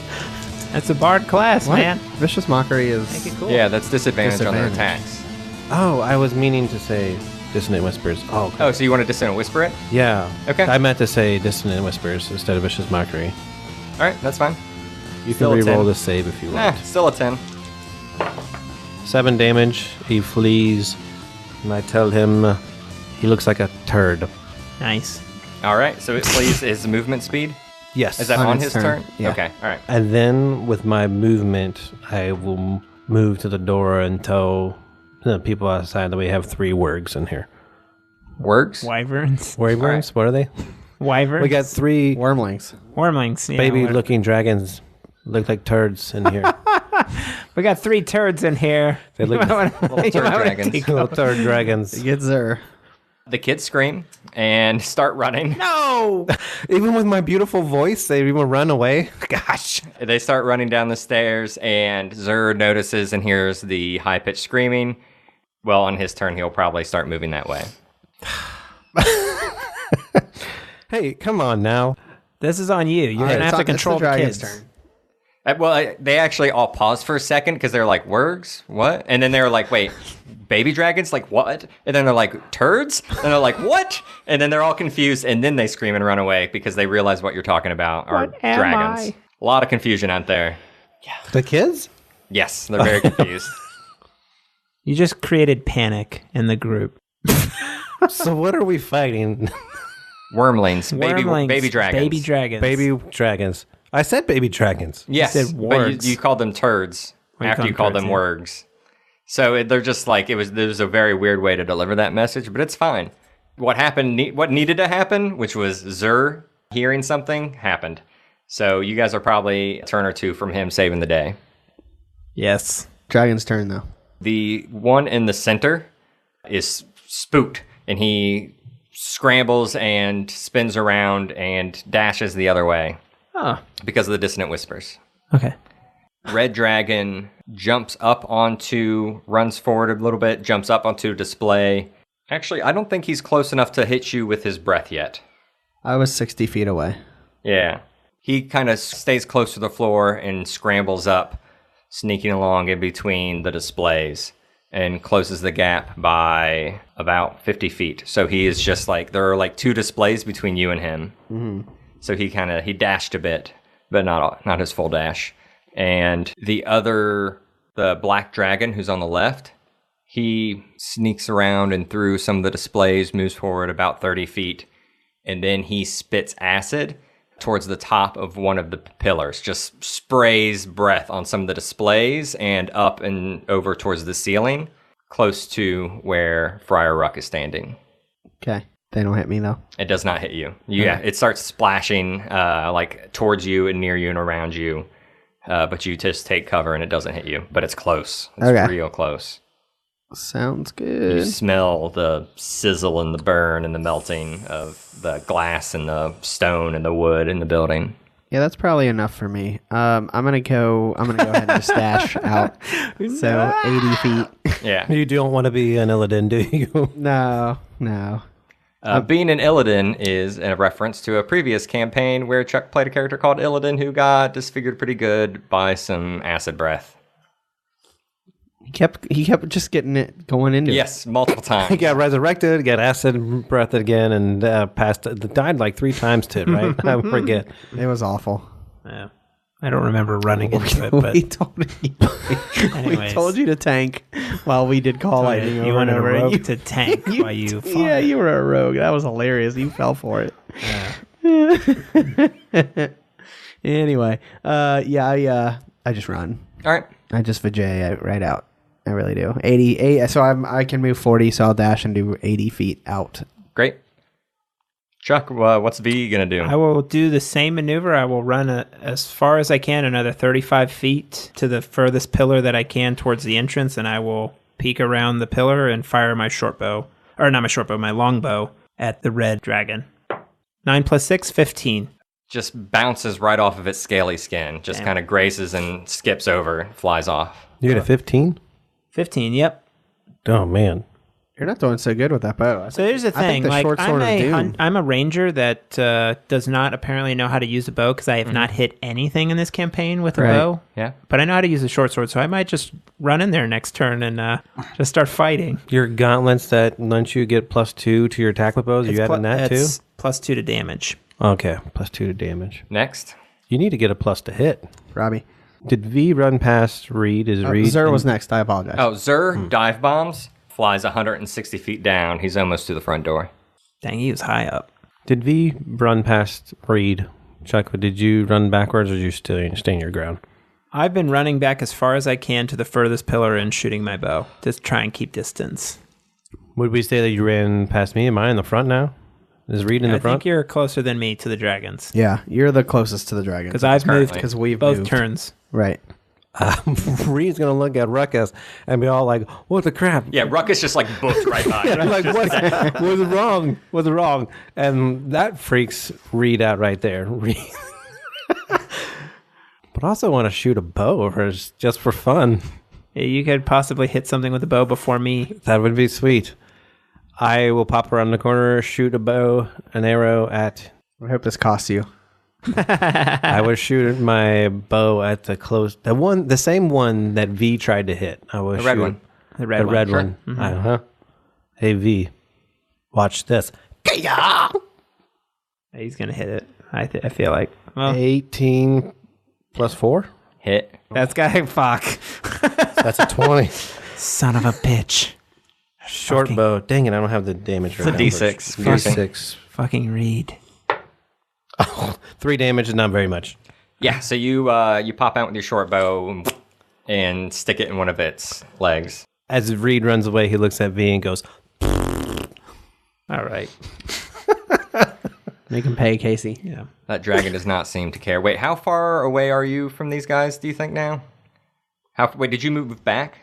That's a bard class, What? man. Vicious Mockery is... Make it cool. Yeah, that's disadvantage on their Disadvantage. attacks. Oh, I was meaning to say Dissonant Whispers. Oh, okay. Oh, so you want to Dissonant Whisper it? Yeah. Okay. I meant to say Dissonant Whispers instead of Vicious Mockery. All right, that's fine. You Still can a 10. re-roll the save if you want. Still a 10. 7 damage. He flees. And I tell him he looks like a turd. Nice. All right, so it flees his movement speed? Yes. Is that On on its his turn. turn? Yeah. Okay, all right. And then with my movement, I will move to the door and tell the people outside that we have 3 wargs in here. Works? Wyverns. Wyverns? All right. What are they? Wyverns. We got 3 Wormlings. Wormlings. Yeah, baby-looking dragons. Look like turds in here. We got 3 turds in here. They look Little turd dragons. little turd dragons. Get Zer. The kids scream and start running. No! Even with my beautiful voice, they even run away. Gosh. They start running down the stairs, and Zer notices and hears the high-pitched screaming. Well, on his turn, he'll probably start moving that way. Hey, come on now. This is on you. You're going to have to control the dragon's kids. turn. They actually all paused for a second because they're like, "Worgs? What?" And then they're like, "Wait, baby dragons? Like what?" And then they're like, "Turds?" And they're like, "What?" And then they're all confused, and then they scream and run away because they realize what you're talking about are What am dragons. A lot of confusion out there. The kids? Yes, they're very confused. You just created panic in the group. So what are we fighting? Wormlings, Wormlings, baby dragons. Baby dragons. Baby dragons. I said baby dragons. Yes, said but wargs. you called them turds Well, you after you called called them turds, worgs. So they're just like, there was a very weird way to deliver that message, but it's fine. What happened, what needed to happen, which was Zer hearing something, happened. So you guys are probably a turn or 2 from him saving the day. Yes. Dragon's turn, though. The one in the center is spooked, and he scrambles and spins around and dashes the other way. Oh, Because of the dissonant whispers. okay. Red Dragon runs forward a little bit, jumps up onto display. Actually, I don't think he's close enough to hit you with his breath yet. I was 60 feet away. Yeah. He kind of stays close to the floor and scrambles up, sneaking along in between the displays, and closes the gap by about 50 feet. So he is just like, there are like 2 displays between you and him. Mm-hmm. So he dashed a bit, but not his full dash. And the the black dragon who's on the left, he sneaks around and through some of the displays, moves forward about 30 feet, and then he spits acid towards the top of one of the pillars, just sprays breath on some of the displays and up and over towards the ceiling, close to where Friar Ruck is standing. Okay. They don't hit me, though. It does not hit you. Yeah, it starts splashing like towards you and near you and around you, but you just take cover and it doesn't hit you. But it's close. It's real close. Sounds You good. smell the sizzle and the burn and the melting of the glass and the stone and the wood in the building. Yeah, that's probably enough for me. I'm gonna go ahead and just dash out. So 80 feet. Yeah. You don't want to be an Illidan, do you? No. Being an Illidan is a reference to a previous campaign where Chuck played a character called Illidan who got disfigured pretty good by some acid breath. He kept just getting it going into it. Yes, multiple times. He got resurrected, got acid breath again, and died like 3 times to it, right? I forget. It was awful. Yeah. I don't remember running into it, but we told you to tank while we did call lightning you over and wanted a over. rogue to tank while you fought. Yeah, you were a rogue. That was hilarious. You fell for it. Yeah. Anyway, I just run. All right. I just vajay right out. I really do. 88. So I can move 40. So I'll dash and do 80 feet out. Great. Chuck, what's V going to do? I will do the same maneuver. I will run as far as I can, another 35 feet to the furthest pillar that I can towards the entrance, and I will peek around the pillar and fire my my longbow at the red dragon. 9 + 6, 15. Just bounces right off of its scaly skin. Just kind of grazes and skips over, flies off. You had a 15? 15, yep. Oh, man. You're not doing so good with that bow. So here's the thing. I think the short sword of doom. I'm a ranger that does not apparently know how to use a bow because I have not hit anything in this campaign with a bow. Yeah. But I know how to use a short sword, so I might just run in there next turn and just start fighting. Your gauntlets that lets you get +2 to your attack with bows, you adding that too? It's +2 to damage. Okay, +2 to damage. Next. You need to get a plus to hit. Robbie. Did V run past Reid? Is Reid? Zer was next. I apologize. Oh, Zer dive bombs, flies 160 feet down. He's almost to the front door. Dang, he was high up. Did V run past Reid? Chuck, did you run backwards or did you stay your ground? I've been running back as far as I can to the furthest pillar and shooting my bow. Just try and keep distance. Would we say that you ran past me? Am I in the front now? Is Reid in the I front? think you're closer than me to the dragons. Yeah, you're the closest to the dragon. Because I've moved Because we've both moved. turns. Right. Reid's going to look at Ruckus and be all like, what the crap? Yeah, Ruckus just like booked right by. Like, what's wrong? What's wrong? And that freaks Reid out right there. But I also want to shoot a bow just for fun. Yeah, you could possibly hit something with a bow before me. That would be sweet. I will pop around the corner, shoot an arrow at... I hope this costs you. I was shooting my bow at the same one that V tried to hit. I was The red shooting one. The red one. red one. Mm-hmm. Uh-huh. Hey V, watch this. He's going to hit it, I feel like. Well, 18 + 4? Hit. that's guy, fuck. That's a 20. Son of a bitch. Short Fucking- bow. Dang it, I don't have the damage It's a D6. piercing. D6. Fucking Reid. Oh, 3 damage is not very much. Yeah, so you pop out with your short bow and stick it in one of its legs. As Reid runs away, he looks at V and goes, All right. Make him pay, Casey. Yeah. That dragon does not seem to care. Wait, how far away are you from these guys, do you think now? Wait, did you move back?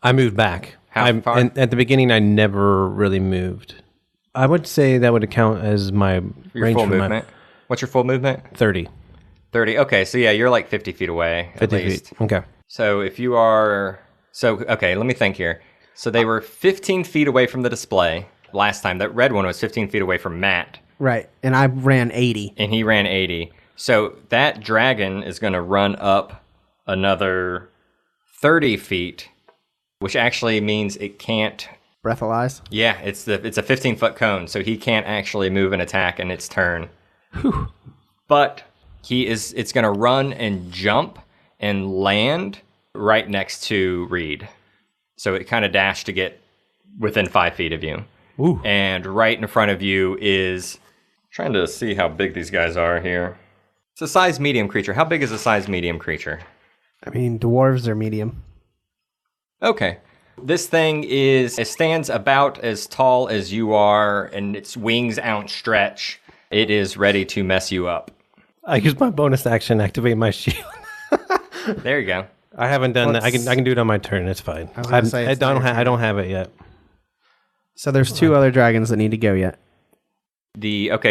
I moved back. How far? And at the beginning, I never really moved. I would say that would count as my Your range full for movement. What's your full movement? 30. 30. Okay, so yeah, you're like 50 feet away. 50 at least. feet. Okay. So if you are... okay, let me think here. So they were 15 feet away from the display last time. That red one was 15 feet away from Matt. Right. And I ran 80. And he ran 80. So that dragon is going to run up another 30 feet, which actually means it can't... Breathalyze. Yeah, it's a 15-foot cone, so he can't actually move and attack in its turn. But it's going to run and jump and land right next to Reid. So it kind of dashed to get within 5 feet of you. Ooh. And right in front of you is... trying to see how big these guys are here. It's a size medium creature. How big is a size medium creature? I mean, dwarves are medium. Okay. This thing it stands about as tall as you are, and its wings outstretch. It is ready to mess you up. I use my bonus action to activate my shield. There you go. I haven't done that. I can do it on my turn. It's fine. I don't have it yet. So there's 2 other dragons that need to go yet.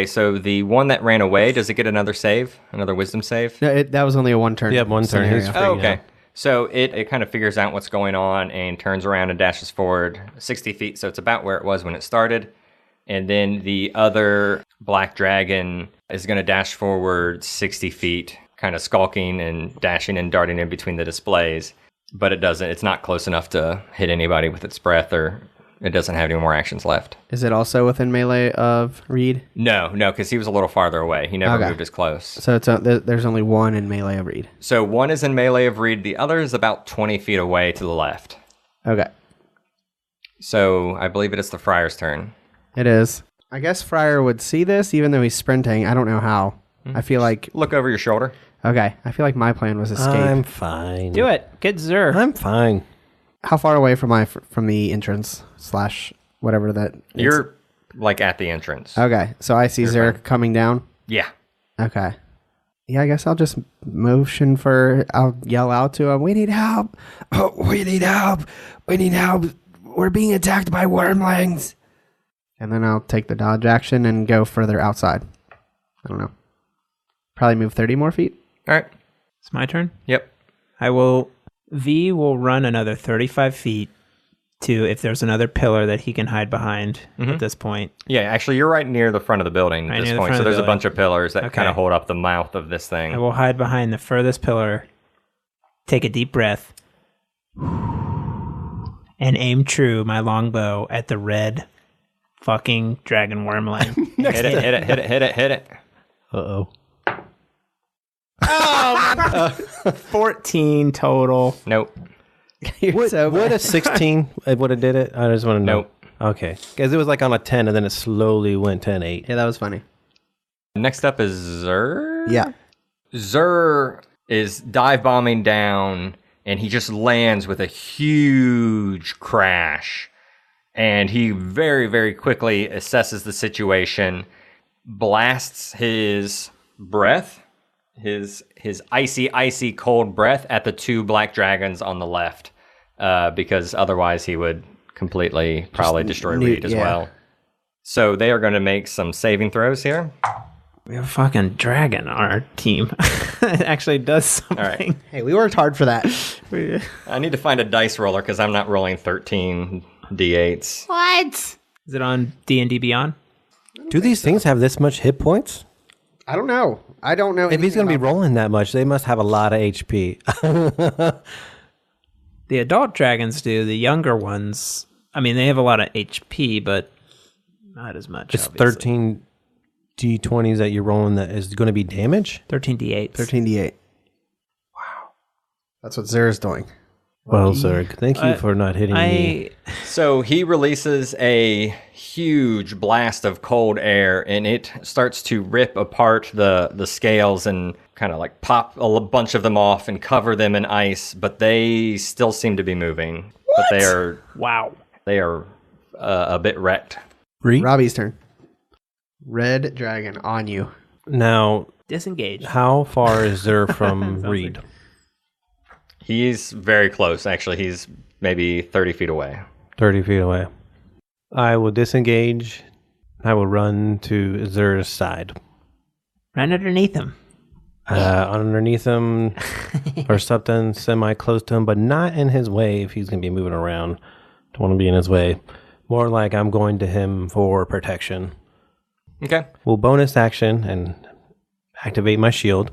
So the one that ran away, does it get another save? Another wisdom save? No, that was only a 1 turn. Yeah, 1 turn. scenario. Oh, okay. So it kind of figures out what's going on and turns around and dashes forward 60 feet. So it's about where it was when it started. And then the other black dragon is going to dash forward 60 feet, kind of skulking and dashing and darting in between the displays. But it's not close enough to hit anybody with its breath, or it doesn't have any more actions left. Is it also within melee of Reid? No, because he was a little farther away. He never moved as close. So there's only 1 in melee of Reid. So one is in melee of Reid. The other is about 20 feet away to the left. Okay. So I believe it is the Friar's turn. It is. I guess Friar would see this, even though he's sprinting. I don't know how. I feel like... Look over your shoulder. Okay. I feel like my plan was escape. I'm fine. Do it. Get Zer. I'm fine. How far away from the entrance / whatever that is? You're like at the entrance. Okay. So I see Zerk coming down. Yeah. Okay. Yeah, I guess I'll just motion I'll yell out to him, "We need help! Oh, we need help! We need help! We're being attacked by wormlings!" And then I'll take the dodge action and go further outside. I don't know. Probably move 30 more feet. All right. It's my turn. Yep. V will run another 35 feet to if there's another pillar that he can hide behind at this point. Yeah, actually, you're right near the front of the building at this point. So there's a bunch of pillars that kind of hold up the mouth of this thing. I will hide behind the furthest pillar, take a deep breath, and aim true my longbow at the red fucking dragon wormling. Hit it. Uh-oh. 14 total. Nope. Would a 16 would have did it? I just want to know. Nope. Okay. Because it was like on a 10 and then it slowly went 10-8. Yeah, that was funny. Next up is Zer. Yeah. Zer is dive bombing down, and he just lands with a huge crash. And he very, very quickly assesses the situation, blasts his breath, his icy cold breath at the 2 black dragons on the left, because otherwise he would completely probably destroy Reid as well. So they are going to make some saving throws here. We have a fucking dragon on our team. It actually does something. All right. Hey, we worked hard for that. I need to find a dice roller because I'm not rolling 13 D8s. What? Is it on D&D Beyond? Do these things have this much hit points? I don't know. If he's going to be rolling that much, they must have a lot of HP. The adult dragons do. The younger ones, I mean, they have a lot of HP, but not as much. It's obviously. 13 D20s that you're rolling that is going to be damage? 13 D8s. 13d8. Wow. That's what Zer's doing. Well, Zerg, thank you for not hitting me. So he releases a huge blast of cold air, and it starts to rip apart the scales and kind of like pop a bunch of them off and cover them in ice, but they still seem to be moving. What? But they are a bit wrecked. Robbie's turn. Red dragon on you. Now, Disengage. how far is there from Reid? He's very close, actually. He's maybe 30 feet away. 30 feet away. I will disengage. I will run to Zer's side. Run underneath him. Underneath him or something semi-close to him, but not in his way if he's going to be moving around. Don't want to be in his way. More like I'm going to him for protection. Okay. We'll bonus action and activate my shield.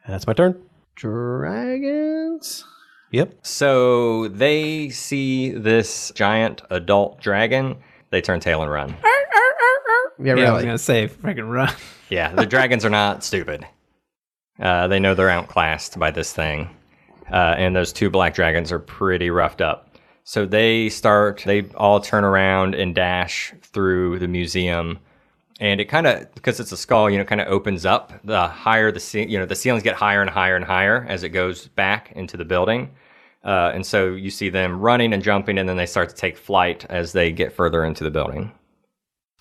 And that's my turn. Dragons? Yep. So they see this giant adult dragon. They turn tail and run. Yeah, Yeah, I was really. going to say, freaking run. Yeah, the dragons are not stupid. They know they're outclassed by this thing. and those 2 black dragons are pretty roughed up. So they all turn around and dash through the museum, and it kind of, because it's a skull, kind of opens up. The higher the ceilings get higher and higher and higher as it goes back into the building. And so you see them running and jumping, and then they start to take flight as they get further into the building.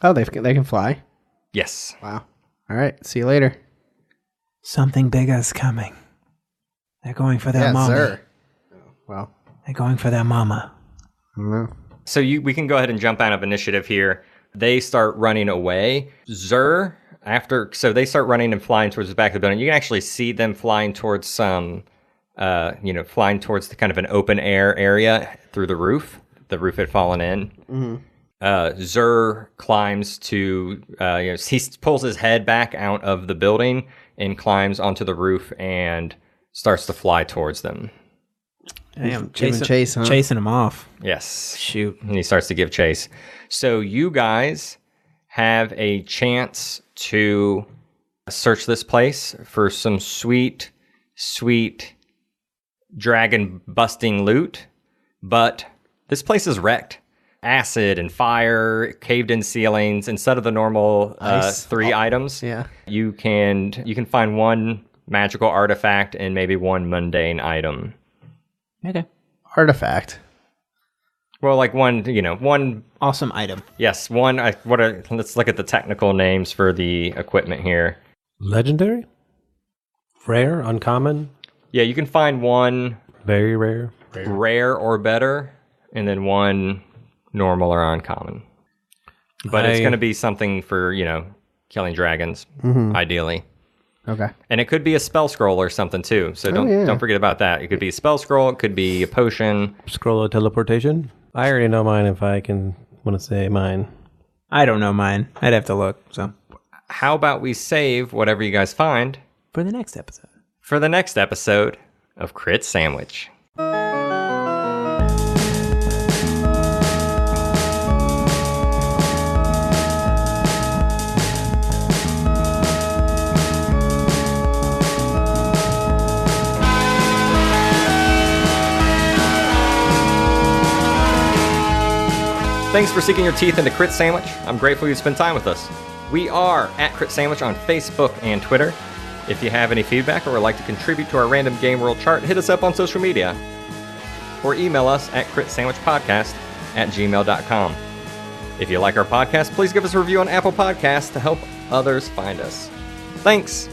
Oh, they can fly? Yes. Wow. All right. See you later. Something big is coming. They're going for their mama. Sir. Well, They're going for their mama. I don't know. So we can go ahead and jump out of initiative here. They start running away. So they start running and flying towards the back of the building. You can actually see them flying towards flying towards the kind of an open air area through the roof. The roof had fallen in. Mm-hmm. Zur climbs to, he pulls his head back out of the building and climbs onto the roof and starts to fly towards them. Damn, chase, huh? Chasing him off. Yes. Shoot. And he starts to give chase. So you guys have a chance to search this place for some sweet dragon busting loot, but this place is wrecked. Acid and fire, caved in ceilings. Instead of the normal 3 items, you can find 1 magical artifact and maybe 1 mundane item. Okay. Artifact. Well, like one Awesome item. Yes, let's look at the technical names for the equipment here. Legendary? Rare? Uncommon? Yeah, you can find 1 Very rare? rare or better, and then 1 normal or uncommon. But it's going to be something for, killing dragons, ideally. Okay. And it could be a spell scroll or something too. So don't forget about that. It could be a spell scroll, it could be a potion. Scroll of teleportation? I already know mine if I want to say mine. I don't know mine. I'd have to look. So How about we save whatever you guys find for the next episode. For the next episode of Crit Sandwich. Thanks for sinking your teeth into Crit Sandwich. I'm grateful you spent time with us. We are at Crit Sandwich on Facebook and Twitter. If you have any feedback or would like to contribute to our random game world chart, hit us up on social media. Or email us at critsandwichpodcast@gmail.com. If you like our podcast, please give us a review on Apple Podcasts to help others find us. Thanks!